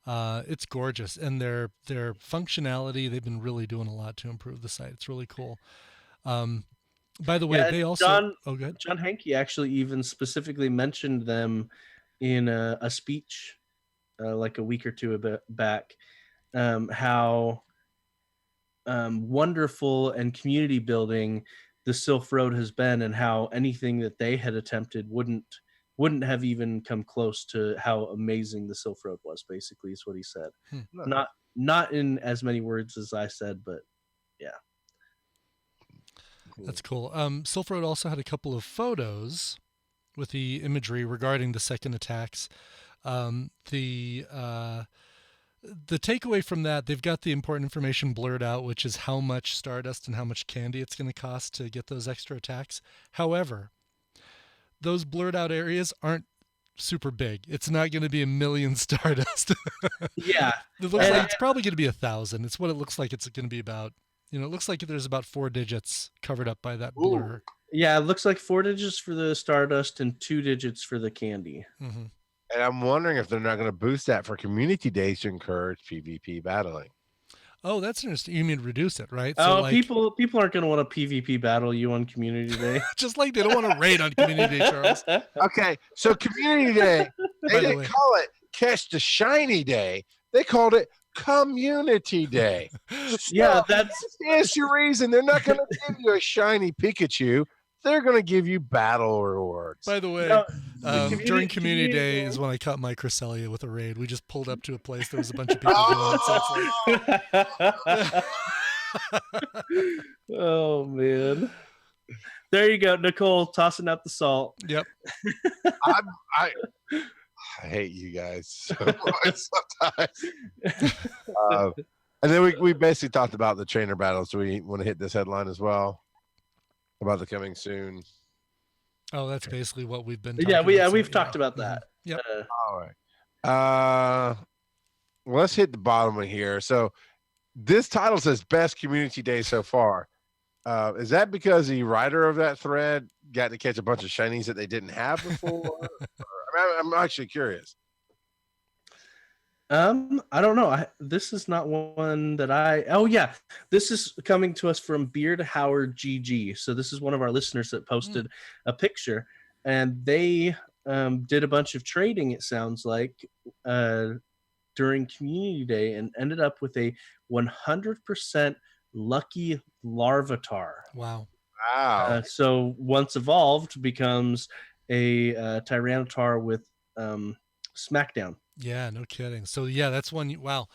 It's gorgeous, and their functionality, they've been really doing a lot to improve the site. It's really cool. By the way, they also go ahead. John Hankey actually even specifically mentioned them in a speech like a week or 2 back, how wonderful and community building the Sylph Road has been, and how anything that they had attempted wouldn't wouldn't have even come close to how amazing the Sylph Road was. Basically, is what he said. Not in as many words as I said, but yeah. That's cool. Sylph Road also had a couple of photos with the imagery regarding the second attacks. The takeaway from that, they've got the important information blurred out, which is how much Stardust and how much candy it's going to cost to get those extra attacks. However, those blurred out areas aren't super big. It's not going to be 1 million Stardust. Yeah. It looks like it's probably going to be 1,000. It's what it looks like it's going to be about. It looks like there's about 4 digits covered up by that blur. Yeah, it looks like 4 digits for the Stardust and 2 digits for the candy. Mm-hmm. And I'm wondering if they're not going to boost that for community days to encourage PvP battling. Oh, that's interesting. You mean reduce it, right? So people aren't going to want to PvP battle you on Community Day. Just like they don't want to raid on Community Day, Charles. Okay, so Community Day, they didn't call it Catch the Shiny Day. They called it Community Day. Yeah, that's your reason. They're not going to give you a shiny Pikachu. They're going to give you battle rewards. By the way, during Community Day is when I caught my Cresselia with a raid. We just pulled up to a place. There was a bunch of people doing it. So oh, man. There you go, Nicole, tossing out the salt. Yep. I hate you guys so much sometimes. And then we basically talked about the trainer battles. Do we want to hit this headline as well? About the coming soon. Oh, that's basically what we've been. We've talked about that. Yep. All right. Let's hit the bottom of here. So this title says best community day so far. Is that because the writer of that thread got to catch a bunch of shinies that they didn't have before? I'm actually curious. I don't know. This is not one that oh yeah, this is coming to us from Beard Howard GG. So this is one of our listeners that posted a picture, and they did a bunch of trading, it sounds like, during Community Day, and ended up with a 100% lucky Larvitar. Wow. So once evolved, becomes a Tyranitar with Smackdown. Yeah, no kidding. So yeah, that's one. Wow.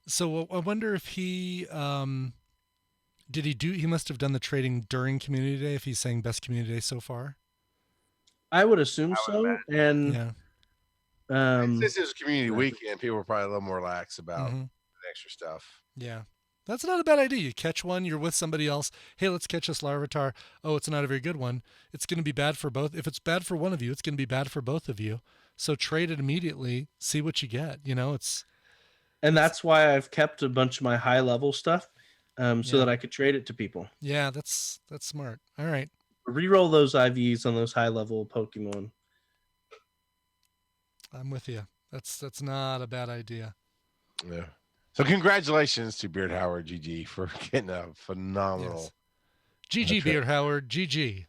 So I wonder if he he must have done the trading during Community Day if he's saying best Community Day so far. I would assume so. And yeah. This is Community Weekend. People are probably a little more lax about the extra stuff. Yeah. That's not a bad idea. You catch one, you're with somebody else. Hey, let's catch this Larvitar. Oh, it's not a very good one. It's going to be bad for both. If it's bad for one of you, it's going to be bad for both of you. So trade it immediately. See what you get. That's why I've kept a bunch of my high level stuff, so that I could trade it to people. Yeah, that's smart. All right. Reroll those IVs on those high level Pokemon. I'm with you. That's not a bad idea. Yeah. So congratulations to Beard Howard GG for getting a phenomenal. Yes. GG Beard Howard GG.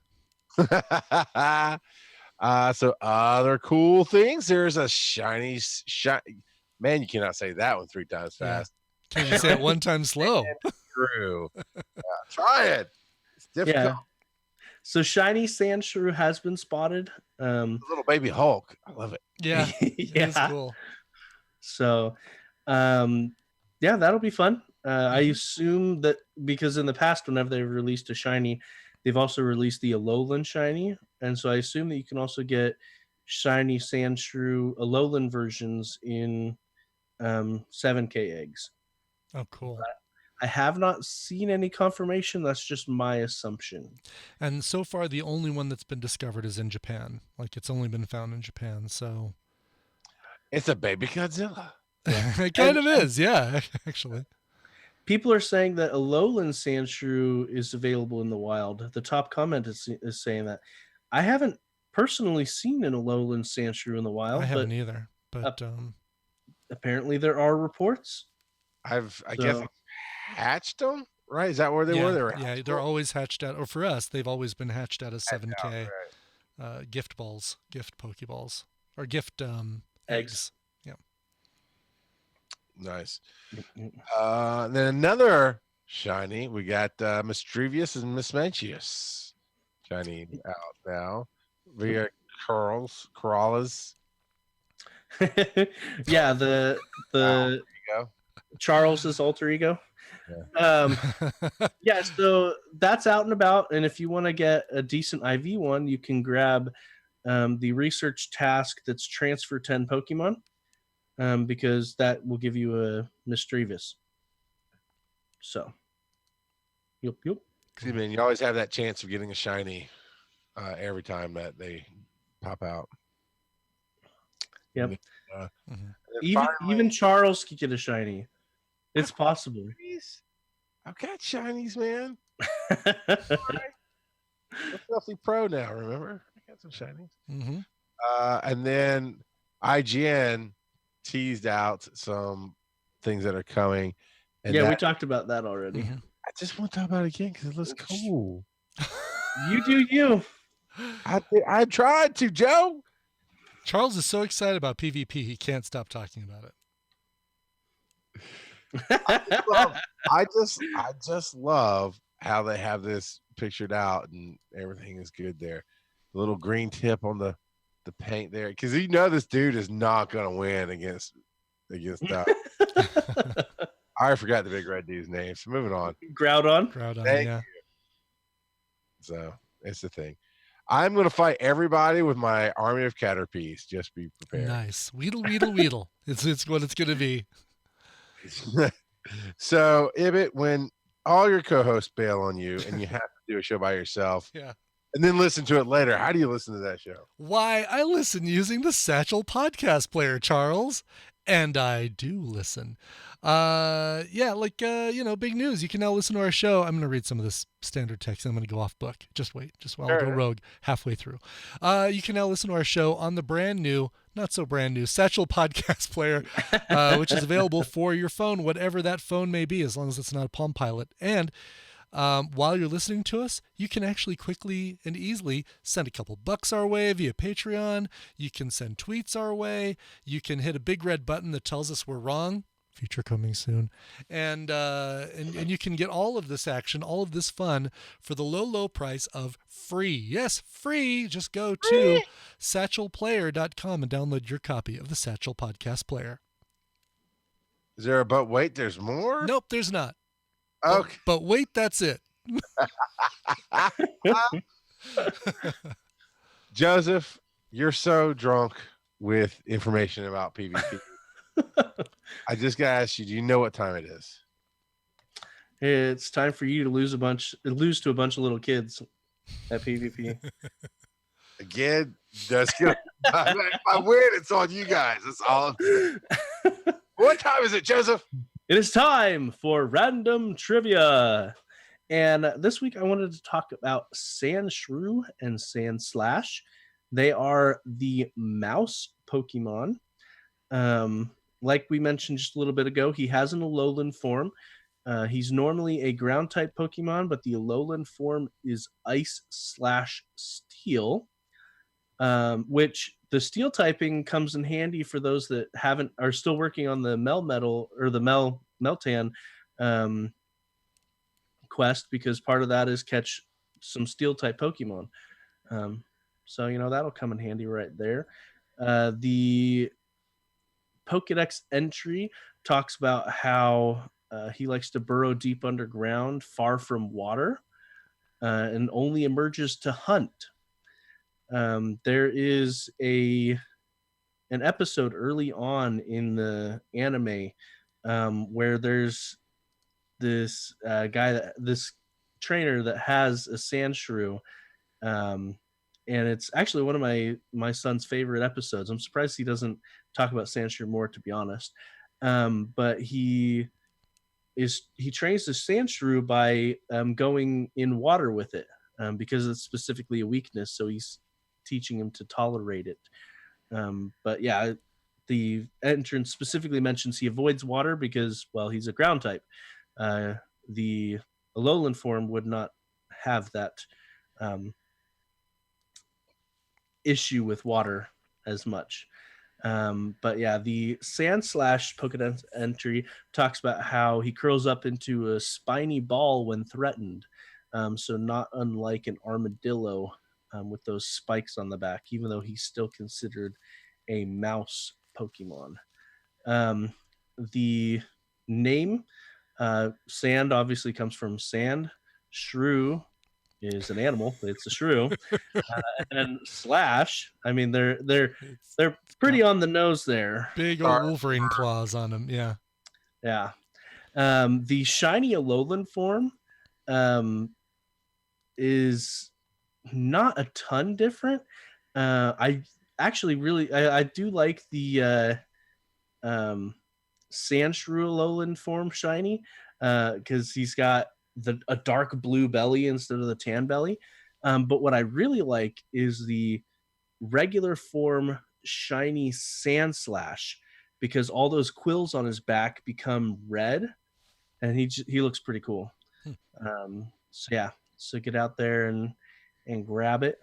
So other cool things. There's a shiny. Man, you cannot say that one 3 times fast. Can you say it 1 time slow? True. Try it. It's difficult. Yeah. So shiny Sandshrew has been spotted. Little baby Hulk. I love it. Yeah. Yeah. That's cool. So, yeah, that'll be fun. I assume that because in the past, whenever they've released a shiny, they've also released the Alolan shiny. And so I assume that you can also get shiny Sandshrew Alolan versions in 7K eggs. Oh, cool. But I have not seen any confirmation. That's just my assumption. And so far, the only one that's been discovered is in Japan. Like, it's only been found in Japan, so... It's a baby Godzilla. It kind of is, yeah, actually. People are saying that Alolan Sandshrew is available in the wild. The top comment is saying that. I haven't personally seen an Alolan Sandshrew in the wild. I haven't either, but apparently there are reports. I guess hatched them, right? Is that where they were? They're always hatched out, or for us, they've always been hatched out as 7K gift balls, gift Pokeballs, or gift eggs. Yeah. Nice. Then another shiny. We got Mischievous and Mischievous shiny out now. We are Corollas. Yeah, the There you go. Charles's alter ego. Yeah, so that's out and about, and if you want to get a decent IV one, you can grab the research task that's transfer 10 Pokemon, because that will give you a Misdreavus. So, yep. See, man, you always have that chance of getting a shiny every time that they pop out. Yep. And Even Charles could get a shiny. It's possible. I've got shinies, man. I'm roughly pro now, remember? I got some shinies. Mm-hmm. And then IGN teased out some things that are coming. And yeah, we talked about that already. Mm-hmm. I just want to talk about it again because it looks cool. You do you. I tried to, Joe. Charles is so excited about PvP, he can't stop talking about it. I just love how they have this pictured out and everything is good there. The little green tip on the paint there, because you know this dude is not going to win against I forgot the big red dude's name. So moving on. Groudon. Thank Yeah. you. So it's the thing. I'm going to fight everybody with my army of Caterpies. Just be prepared. Nice. Weedle, weedle, weedle. It's what it's going to be. So, Ibit, when all your co-hosts bail on you and you have to do a show by yourself, Yeah. and then listen to it later, how do you listen to that show? Why, I listen using the Satchel podcast player, Charles. And I do listen. Big news. You can now listen to our show. I'm going to read some of this standard text and I'm going to go off book. Just wait. I'll go rogue halfway through. You can now listen to our show on the brand new, not so brand new, Satchel podcast player, which is available for your phone, whatever that phone may be, as long as it's not a Palm Pilot. And while you're listening to us, you can actually quickly and easily send a couple bucks our way via Patreon. You can send tweets our way. You can hit a big red button that tells us we're wrong. Future coming soon. And you can get all of this action, all of this fun for the low price of free. Yes, free. Just go to satchelplayer.com and download your copy of the Satchel Podcast Player. Is there but wait, there's more? Nope, there's not. Okay. But wait, that's it. Joseph, you're so drunk with information about PvP. I just got to ask you, do you know what time it is? It's time for you to lose to a bunch of little kids at PvP. Again, that's good. If I win, it's on you guys. That's all. What time is it, Joseph? It is time for random trivia. And this week I wanted to talk about Sandshrew and Sandslash. They are the mouse Pokemon. Like we mentioned just a little bit ago, he has an Alolan form. He's normally a ground type Pokemon, but the Alolan form is Ice/Steel, which the Steel typing comes in handy for those that are still working on the Melmetal or the Meltan quest, because part of that is catch some Steel type Pokemon. So that'll come in handy right there. The Pokédex entry talks about how he likes to burrow deep underground, far from water, and only emerges to hunt. There is an episode early on in the anime where there's this this trainer that has a Sandshrew, and it's actually one of my son's favorite episodes. I'm surprised he doesn't talk about Sandshrew more, to be honest. But he trains the Sandshrew by going in water with it, because it's specifically a weakness. So he's teaching him to tolerate it. But yeah, the entrance specifically mentions he avoids water because, well, he's a ground type. The Alolan form would not have that issue with water as much. But yeah, the Sandslash Pokédex entry talks about how he curls up into a spiny ball when threatened. So not unlike an armadillo with those spikes on the back, even though he's still considered a mouse Pokemon. The name Sand obviously comes from sand. Shrew is an animal. It's a shrew. And Slash, I mean, they're pretty on the nose there. Big old Wolverine claws on them. Yeah. Yeah. The shiny Alolan form is not a ton different. I actually really I do like the Sandshrew Alolan form shiny because he's got a dark blue belly instead of the tan belly. But what I really like is the regular form shiny Sandslash, because all those quills on his back become red, and he looks pretty cool. So yeah, so get out there and grab it.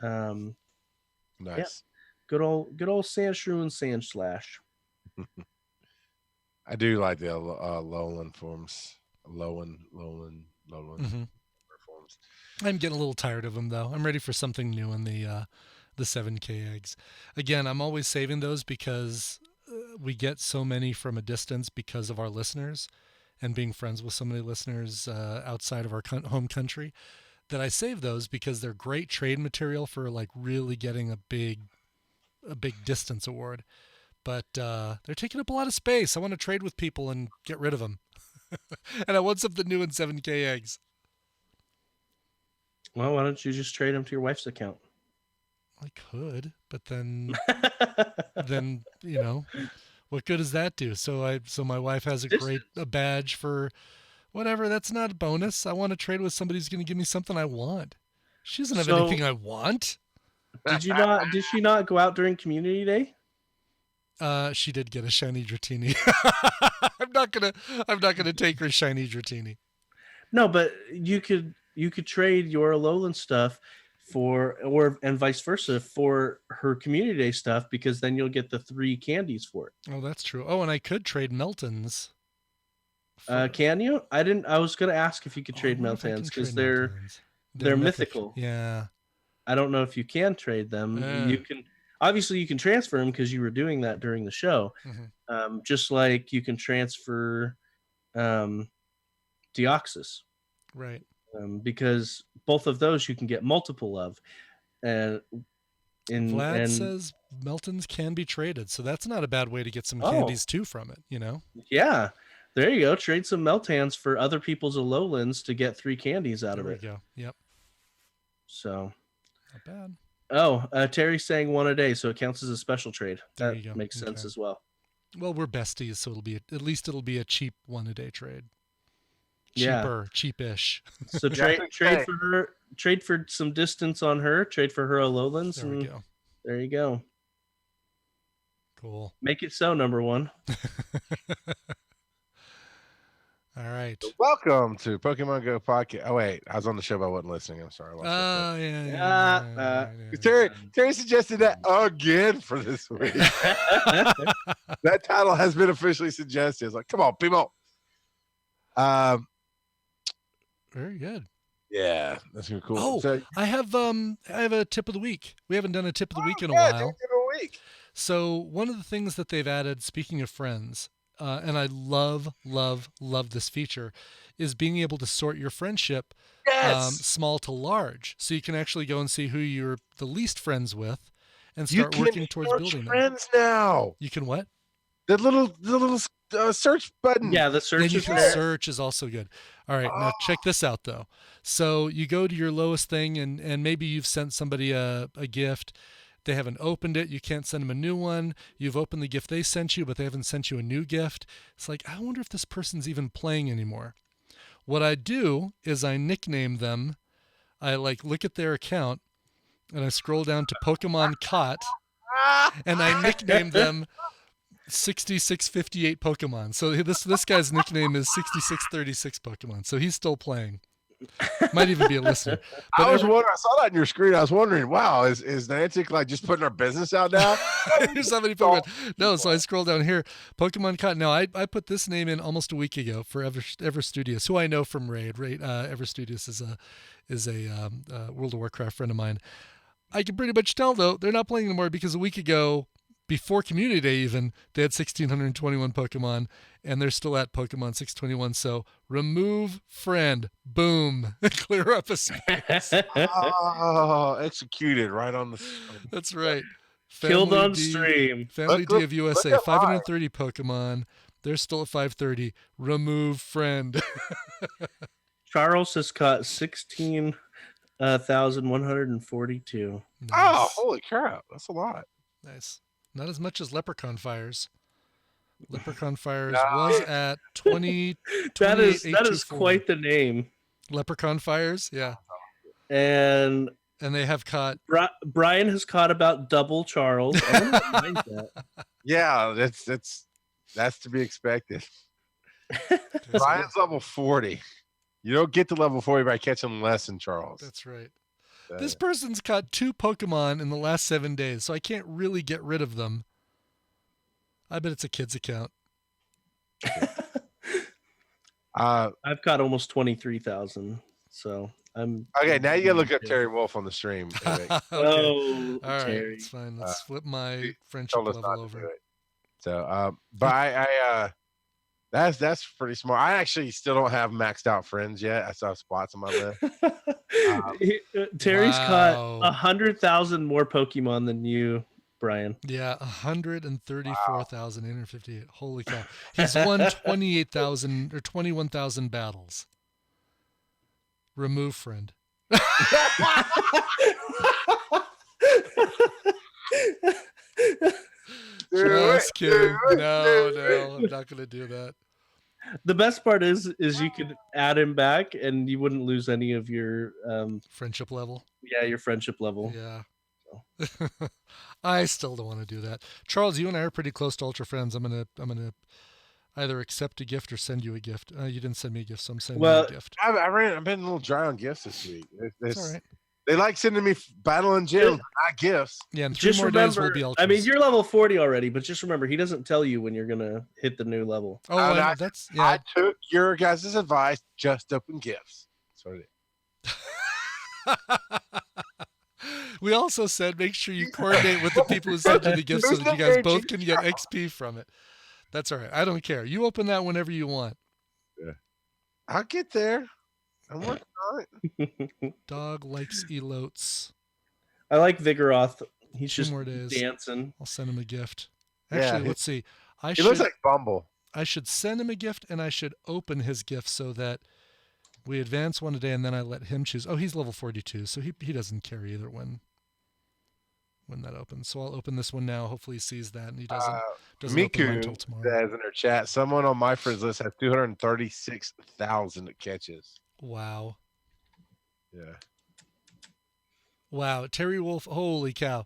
Nice. Yeah. Good old Sandshrew and Sandslash. I do like the Alolan forms. Alolan forms. I'm getting a little tired of them, though. I'm ready for something new in the 7K eggs. Again, I'm always saving those because we get so many from a distance because of our listeners and being friends with so many listeners outside of our home country, that I save those because they're great trade material for like really getting a big distance award. But they're taking up a lot of space. I want to trade with people and get rid of them. And I want something new in 7K eggs. Well, why don't you just trade them to your wife's account? I could, but then what good does that do? So my wife has a badge for whatever. That's not a bonus. I want to trade with somebody who's going to give me something I want. She doesn't have anything I want. Did she not go out during Community Day? She did get a shiny Dratini. I'm not gonna take her shiny Dratini. No, but you could trade your Alolan stuff and vice versa for her Community Day stuff, because then you'll get the 3 candies for it. Oh, that's true. Oh, and I could trade Meltons. Can you? I was gonna ask if you could trade Meltons, because they're mythical. Yeah. I don't know if you can trade them. You can. Obviously, you can transfer them because you were doing that during the show. Mm-hmm. Just like you can transfer Deoxys. Right. Because both of those you can get multiple of. Vlad says Meltons can be traded, so that's not a bad way to get some candies too from it, you know? Yeah. There you go. Trade some Meltans for other people's Alolans to get 3 candies out of it. There we go. Yep. So. Not bad. Oh, Terry's saying 1 a day, so it counts as a special trade. There That makes sense as well. Well, we're besties, so it'll be a cheap 1 a day trade. Cheapish. So trade for some distance on her, trade for her Alolans. There we go. There you go. Cool. Make it so, number 1. All right. Welcome to Pokemon GO Podcast. Oh wait, I was on the show, but I wasn't listening. I'm sorry. Terry suggested that again for this week. That title has been officially suggested. It's like, come on, people. Very good. Yeah, that's gonna be cool. Oh, so, I have a tip of the week. We haven't done a tip of the week in a while. Tip of the week. So one of the things that they've added, speaking of friends, and I love this feature, is being able to sort your friendship small to large. So you can actually go and see who you're the least friends with and start working towards building friends now. You can what? The little search button. Yeah, the search is there. Search is also good. All right, now check this out, though. So you go to your lowest thing, and maybe you've sent somebody a gift. They haven't opened it. You can't send them a new one. You've opened the gift they sent you, but they haven't sent you a new gift. It's like, I wonder if this person's even playing anymore. What I do is I nickname them. I look at their account, and I scroll down to Pokemon Caught, and I nickname them 6658 Pokemon. So this guy's nickname is 6636 Pokemon. So he's still playing. Might even be a listener. But I wondering. I saw that on your screen. I was wondering, wow, is Niantic like just putting our business out now? Here's how many Pokemon. No, so I scroll down here. Pokemon Con. Now, I put this name in almost a week ago for Ever Studios, who I know from Raid. Ever Studios is a World of Warcraft friend of mine. I can pretty much tell, though, they're not playing anymore because a week ago, before Community Day even, they had 1,621 Pokemon, and they're still at Pokemon 621. So remove friend. Boom. Clear up a space. Oh, executed right on the. That's right. Killed on D, stream. Family D of USA, at 530 Pokemon. They're still at 530. Remove friend. Charles has caught 16,142. Nice. Oh, holy crap! That's a lot. Nice. Not as much as Leprechaun Fires. Leprechaun Fires was at 20. That is quite the name. Leprechaun Fires, yeah. And they have caught. Brian has caught about double Charles. I wonder what mine's at. Yeah, that's to be expected. Brian's level 40. You don't get to level 40 by catching less than Charles. That's right. This person's caught 2 Pokemon in the last 7 days, so I can't really get rid of them. I bet it's a kid's account. I've caught almost 23,000, so I'm okay. Now you gotta look up Terry Wolf on the stream. Okay. Oh, all right, Terry. it's fine. Let's flip my friendship Told us not level to over. do it. So, but I that's pretty smart. I actually still don't have maxed out friends yet. I still have spots on my list. Terry's Wow. caught 100,000 more Pokemon than you, Brian. Yeah, 134,858. Holy cow. He's won 28,000 or 21,000 battles. Remove friend. Just kidding. No, I'm not going to do that. The best part is you could add him back and you wouldn't lose any of your Friendship level. Yeah, your friendship level. Yeah. I still don't want to do that. Charles, you and I are pretty close to Ultra Friends. I'm gonna either accept a gift or send you a gift. You didn't send me a gift, so I'm sending you a gift. I've been a little dry on gifts this week. That's all right. They like sending me battle and gym, not gifts. Yeah, in 3 more days we'll be Ultras. I mean, you're level 40 already, but just remember, he doesn't tell you when you're gonna hit the new level. Oh, I took your guys' advice. Just open gifts. Sorry. We also said make sure you coordinate with the people who sent you the gift so that you guys both can get XP from it. That's all right. I don't care. You open that whenever you want. Yeah. I'll get there. I'm working on it. Dog likes elotes. I like Vigoroth. He's 2 just more days. dancing. I'll send him a gift. Actually, let's see. He looks like Bumble. I should send him a gift and I should open his gift so that we advance one a day and then I let him choose. Oh, he's level 42, so he doesn't care either when that opens. So I'll open this one now. Hopefully he sees that and he doesn't open mine until tomorrow. Says in her chat, someone on my friends list has 236,000 catches. Wow. Yeah. Wow. Terry Wolf, holy cow.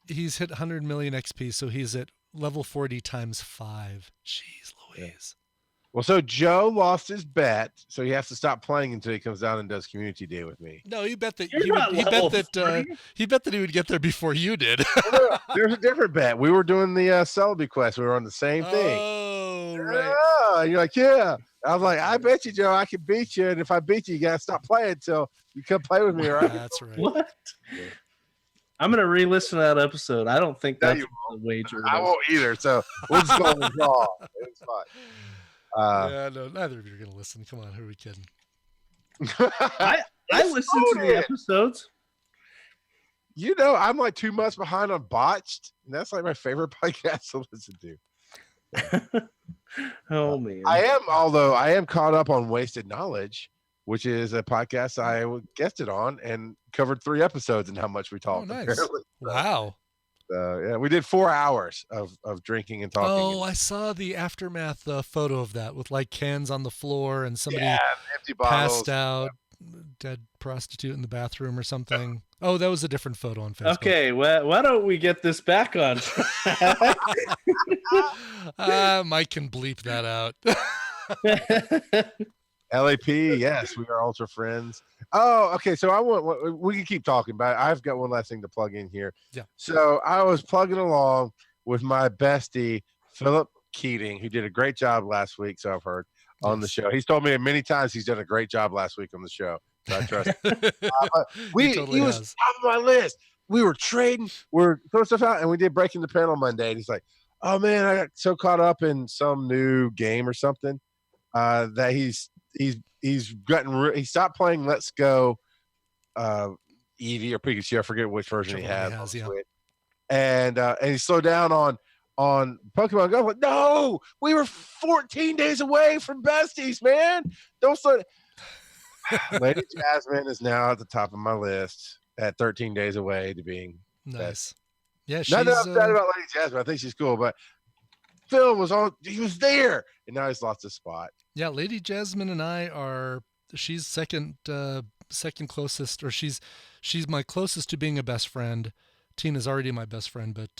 He's hit 100 million XP, so he's at level 40 times 5. Jeez Louise. Well, so Joe lost his bet, so he has to stop playing until he comes down and does Community Day with me. No, he bet that he bet that he would get there before you did. There's a different bet. We were doing the Celebi quest. We were on the same thing. Oh, right. Yeah. And you're like, yeah. I was like, I bet you, Joe, I can beat you. And if I beat you, you got to stop playing until you come play with me, right? That's right. What? Yeah. I'm going to re-listen to that episode. I don't think that's a wager. I won't either. So we'll just go and draw. It's fine. Yeah, no, neither of you are going to listen. Come on, who are we kidding? I listen to the episodes. You know, I'm like 2 months behind on Botched, and that's like my favorite podcast to listen to. Oh, man. I am caught up on Wasted Knowledge, which is a podcast I guested on and covered 3 episodes and how much we talked. Oh, nice. Apparently. Wow. Yeah, we did 4 hours of drinking and talking. Oh, I saw the aftermath photo of that with like cans on the floor and somebody empty bottles, passed out, dead prostitute in the bathroom or something. Oh, that was a different photo on Facebook. Okay, well, why don't we get this back on track? Mike can bleep that out. LAP, yes, we are ultra friends. Oh, okay. So we can keep talking, but I've got one last thing to plug in here. Yeah. So I was plugging along with my bestie, Philip Keating, who did a great job last week. So I've heard on the show. He's told me many times he's done a great job last week on the show. So I trust him. He was top of my list. We were trading, we're throwing stuff out, and we did Breaking the Pen on Monday. And he's like, "Oh man, I got so caught up in some new game or something that he stopped playing Let's Go Eevee or Pikachu. I forget which version he has. Yeah. And he slowed down on Pokemon Go. I'm like, no, we were 14 days away from besties, man. Don't slow. Lady Jasmine is now at the top of my list at 13 days away to being nice. Best. Yeah, she's not that I'm sad about Lady Jasmine. I think she's cool, but Phil he was there, and now he's lost his spot. Yeah, Lady Jasmine and I she's second closest, or she's my closest to being a best friend. Tina's already my best friend, but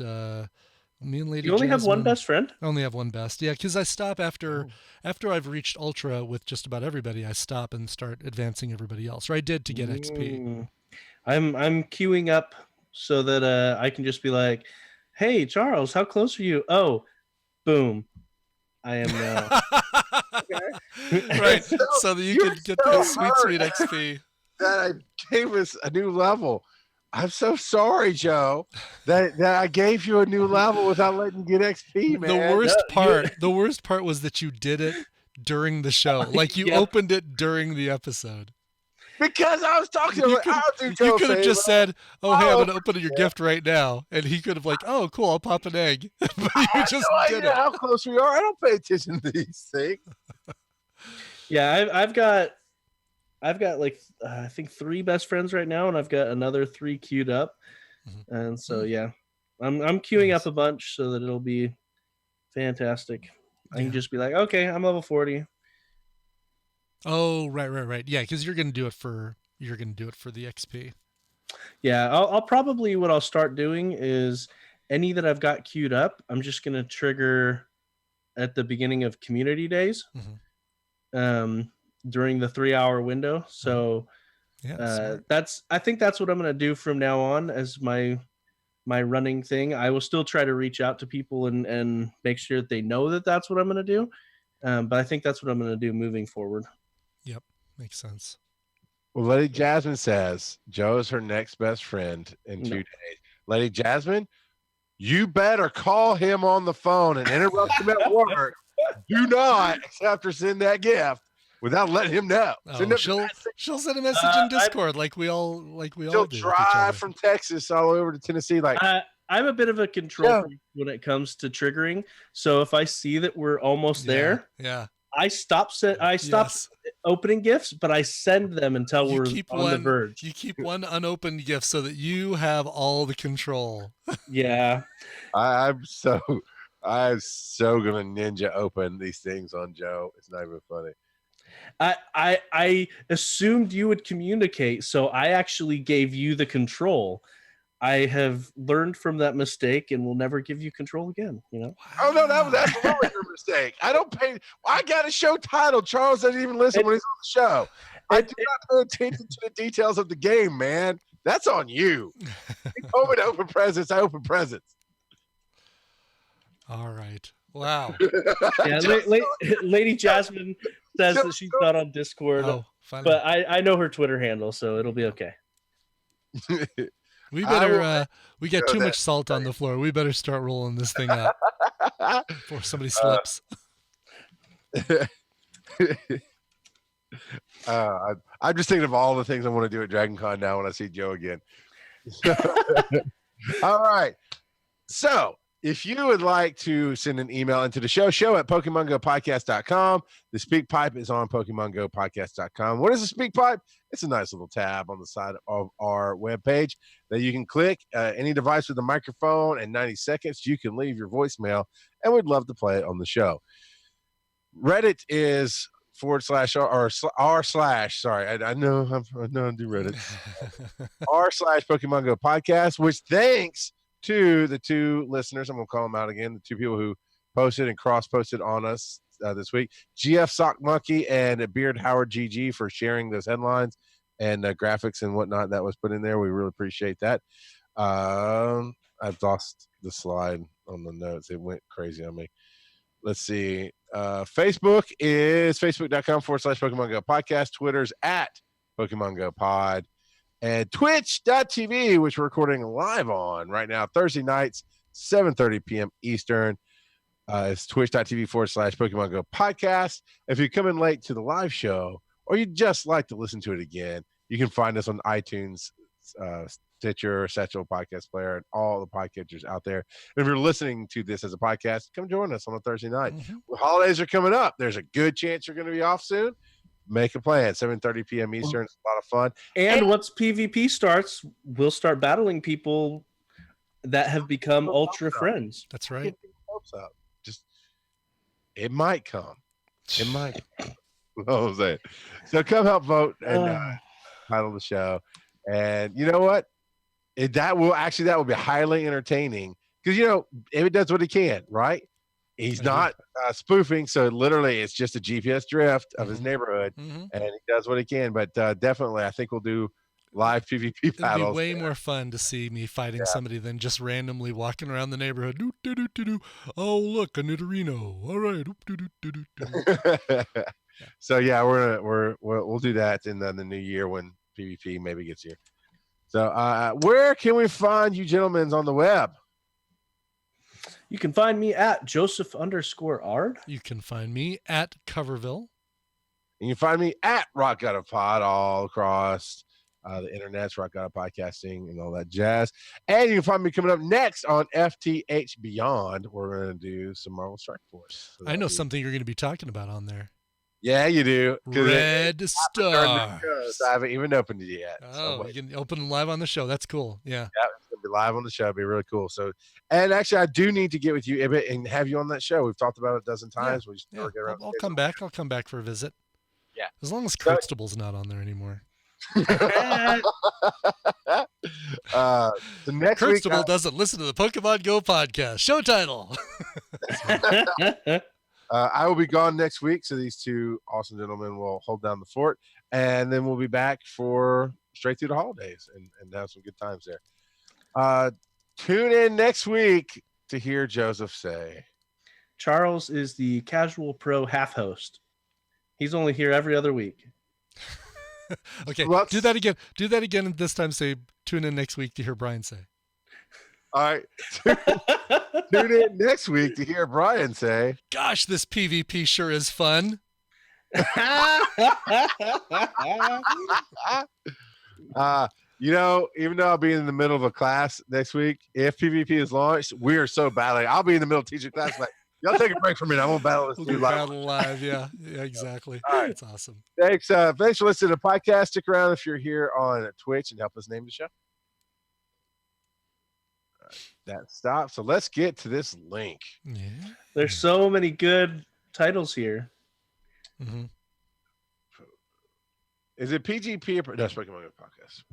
me and Lady You only Jasmine, have one best friend? I only have one best. Yeah, because I stop after I've reached Ultra with just about everybody. I stop and start advancing everybody else. Or I did to get XP. I'm queuing up so that I can just be like, "Hey, Charles, how close are you?" Oh, boom. I am now. Right, so that you can get that sweet XP. That I gave us a new level. I'm so sorry, Joe, that I gave you a new level without letting you get XP, man. The worst part was that you did it during the show. Like you opened it during the episode. Because I was talking to him, you could have just said, "Oh, hey, I'm gonna open your gift right now," and he could have like, "Oh, cool, I'll pop an egg." But you just did it. How close we are. I don't pay attention to these things. Yeah, I've got like I think 3 best friends right now, and I've got another 3 queued up, and so yeah, I'm queuing up a bunch so that it'll be fantastic. I can just be like, okay, I'm level 40. Oh, right. Yeah, because you're gonna do it for the XP. Yeah, I'll probably what I'll start doing is any that I've got queued up, I'm just gonna trigger at the beginning of community days, during the 3-hour window. So I think that's what I'm gonna do from now on as my running thing. I will still try to reach out to people and make sure that they know that that's what I'm gonna do. But I think that's what I'm gonna do moving forward. Yep, makes sense. Well, Lady Jasmine says Joe is her next best friend in 2 days. Lady Jasmine, you better call him on the phone and interrupt him at work. Do not accept or send that gift without letting him know. She'll send a message in Discord like we all do. She'll drive from Texas all over to Tennessee. Like I'm a bit of a control freak when it comes to triggering. So if I see that we're almost there, I stop opening gifts, but I send them until we're on the verge. You keep one unopened gift so that you have all the control. Yeah. I'm so gonna ninja open these things on Joe. It's not even funny. I assumed you would communicate, so I actually gave you the control. I have learned from that mistake and will never give you control again. You know? Oh no, that was absolutely your mistake. I don't pay. I got a show title. Charles doesn't even listen when he's on the show. I do not pay attention to the details of the game, man. That's on you. You told me to open presents. I open presents. All right. Wow. Yeah, Lady Jasmine says that she's not on Discord, but I know her Twitter handle, so it'll be okay. We better. We get too much salt on the floor. We better start rolling this thing up before somebody slips. I'm just thinking of all the things I want to do at Dragon Con now when I see Joe again. All right. So if you would like to send an email into the show at PokemonGoPodcast.com. The Speak Pipe is on PokemonGoPodcast.com. What is a Speak Pipe? It's a nice little tab on the side of our webpage that you can click. Any device with a microphone, and 90 seconds, you can leave your voicemail, and we'd love to play it on the show. Reddit is / r/ sorry, I know I do Reddit. r/ Pokemon Go Podcast, which thanks to the 2 listeners, I'm going to call them out again, the 2 people who posted and cross-posted on us this week. GF Sock Monkey and Beard Howard GG for sharing those headlines and graphics and whatnot that was put in there. We really appreciate that. I've lost the slide on the notes. It went crazy on me. Let's see. Facebook is facebook.com/Pokemon Go Podcast. Twitter's at Pokemon Go Pod. And twitch.tv, which we're recording live on right now, Thursday nights, 7:30 p.m. Eastern. It's twitch.tv/Pokemon Go Podcast. If you come in late to the live show or you just like to listen to it again, you can find us on iTunes, Stitcher, Satchel Podcast Player, and all the podcatchers out there. And if you're listening to this as a podcast, come join us on a Thursday night. Well, holidays are coming up. There's a good chance you're going to be off soon. Make a plan. 7:30 p.m. Eastern. It's a lot of fun. And once PvP starts, we'll start battling people that have become ultra friends. That's right. Just it might come. It might. What I'm saying. So come help vote and title the show. And you know what? That will be highly entertaining because it does what he can, right? He's not spoofing, so literally it's just a GPS drift of his neighborhood, and he does what he can. But definitely, I think we'll do live PvP battles. It'd be way more fun to see me fighting somebody than just randomly walking around the neighborhood. Oh, look, a Nidorino. All right. So yeah, we'll do that in the new year when PvP maybe gets here. So where can we find you gentlemen on the web? You can find me at Joseph_Ard. You can find me at Coverville. And you can find me at Rock God of Pod all across the internet's Rock God of Podcasting and all that jazz. And you can find me coming up next on FTH Beyond. We're going to do some Marvel Strike Force. So I know something you're going to be talking about on there. Yeah, you do. Red Star. I haven't even opened it yet. Oh, you can open live on the show. That's cool. Yeah. Yeah, it's going to be live on the show. It'll be really cool. So, and actually, I do need to get with you, Ibit, and have you on that show. We've talked about it a dozen times. Yeah. We just never get around. I'll come back. I'll come back for a visit. Yeah. As long as Kurtstable's not on there anymore. The next week, Kurtstable doesn't listen to the Pokemon Go podcast. Show title. I will be gone next week, so these two awesome gentlemen will hold down the fort, and then we'll be back for straight through the holidays and have some good times there. Tune in next week to hear Joseph say. Charles is the casual pro half host. He's only here every other week. Okay, do that again. Do that again, and this time say, tune in next week to hear Brian say. All right. Tune in next week to hear Brian say. Gosh, this PvP sure is fun. Even though I'll be in the middle of a class next week, if PvP is launched, we are so battling. I'll be in the middle of teaching class. Like, y'all take a break from me. I'm gonna battle this dude live. Battle live, yeah, exactly. All right. That's awesome. Thanks for listening to the podcast. Stick around if you're here on Twitch and help us name the show. All right, that stops. So let's get to this link. Yeah. There's so many good titles here. Mm-hmm. Is it PGP or no? Pokemon Go Podcast.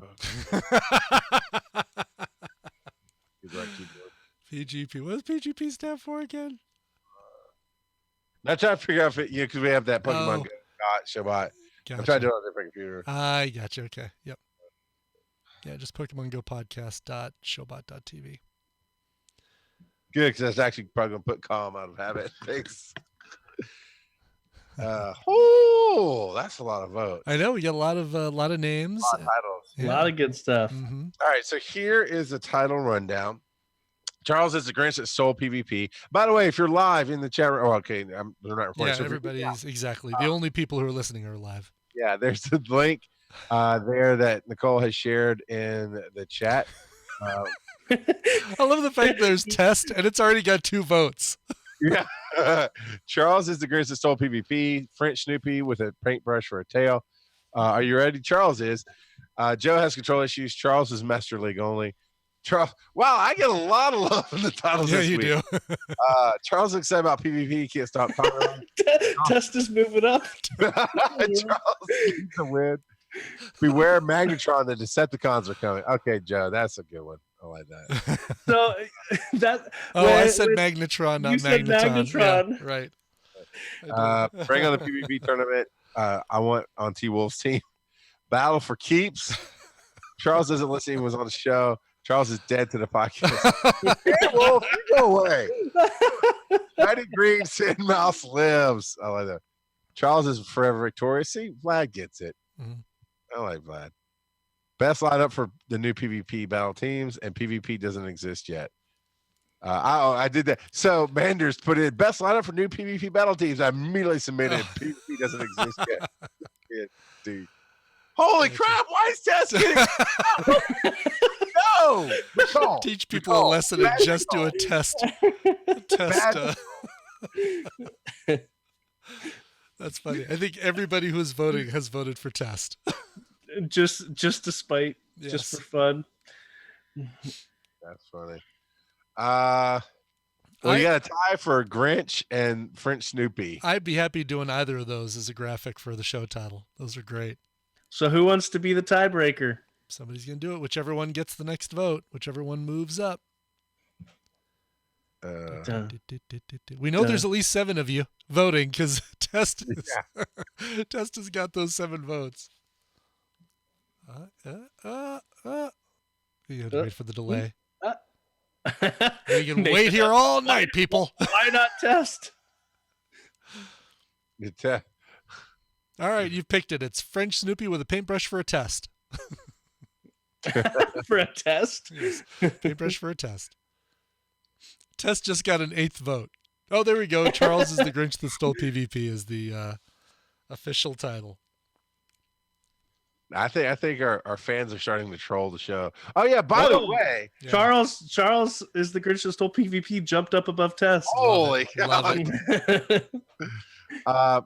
PGP. What does PGP stand for again? I'm trying to figure out if because we have that Pokemon Go Showbot. Gotcha. I'm trying to do it on a different computer. I gotcha. Okay. Yep. Yeah, just Pokemon Go Podcast.showbot.tv. Good, because that's actually probably going to put calm out of habit. Thanks. That's a lot of votes. I know we got a lot of names, a lot of titles. A lot of good stuff. Mm-hmm. All right, so here is the title rundown. Charles is the Grinch that stole PvP. By the way, if you're live in the chat room, they're not recording. Yeah, so everybody's exactly. The only people who are listening are live. Yeah, there's the link there that Nicole has shared in the chat. I love the fact that there's test and it's already got 2 votes. Yeah. Charles is the Grinch that stole PvP. French Snoopy with a paintbrush for a tail. Are you ready? Charles is. Joe has control issues. Charles is Master League only. Charles, wow, I get a lot of love in the titles this week. Yeah, you do. Charles is excited about PvP. He can't stop talking. Test is moving up. Charles needs to win. Beware Magnetron, the Decepticons are coming. Okay, Joe, that's a good one. I like that. So that. I said Magnetron, not you said Magneton. Magnetron. Yeah, right. Bring on the PvP tournament. I want on T-Wolf's team. Battle for keeps. Charles doesn't listen. He was on the show. Charles is dead to the podcast. Hey, Wolf, you go away. Mighty Green Sin Mouse lives. I like that. Charles is forever victorious. See, Vlad gets it. Mhm. I like Vlad. Best lineup for the new PvP battle teams, and PvP doesn't exist yet. I did that. So Manders put in best lineup for new PvP battle teams. I immediately submitted. PvP doesn't exist yet. Yeah, dude. Holy crap! Why is Tess getting? No, recall. Teach people a lesson and just do a test. That's funny. I think everybody who's voting has voted for test. Just to spite, just for fun. That's funny. Well, you got a tie for Grinch and French Snoopy. I'd be happy doing either of those as a graphic for the show title. Those are great. So who wants to be the tiebreaker? Somebody's going to do it. Whichever one gets the next vote. Whichever one moves up. We know there's at least 7 of you voting because Test has got those 7 votes. You have to wait for the delay. We can wait here all night, people. Why not Test? All right, you've picked it. It's French Snoopy with a paintbrush for a test. For a test? Yes. Paintbrush for a test. Test just got an 8th vote. Oh, there we go. Charles is the Grinch that stole PvP is the official title. I think our fans are starting to troll the show. Oh yeah, by the way, yeah. Charles is the Grinch that stole PvP, jumped up above Test. Holy God.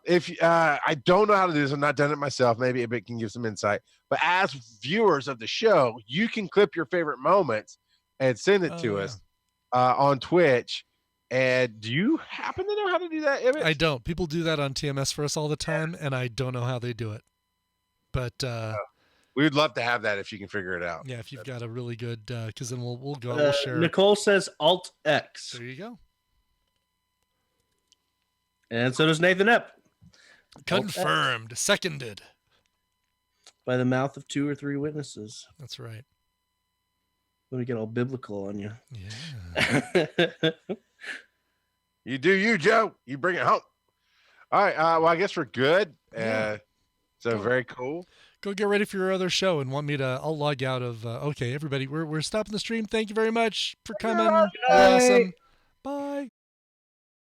If I don't know how to do this, I've not done it myself. Maybe it can give some insight. But as viewers of the show, you can clip your favorite moments and send it to us on Twitch. And do you happen to know how to do that, Image? I don't. People do that on TMS for us all the time, and I don't know how they do it. But we would love to have that if you can figure it out. Yeah, if you've got a really good, because then we'll go. We'll share. Nicole says Alt X. There you go. And so does Nathan Epp. Confirmed. Seconded. By the mouth of 2 or 3 witnesses. That's right. Let me get all biblical on you. Yeah. You do you, Joe. You bring it home. All right. Well, I guess we're good. So very cool. Go get ready for your other show and want me to. I'll log out of. Okay, everybody, we're stopping the stream. Thank you very much for coming. Awesome. Bye.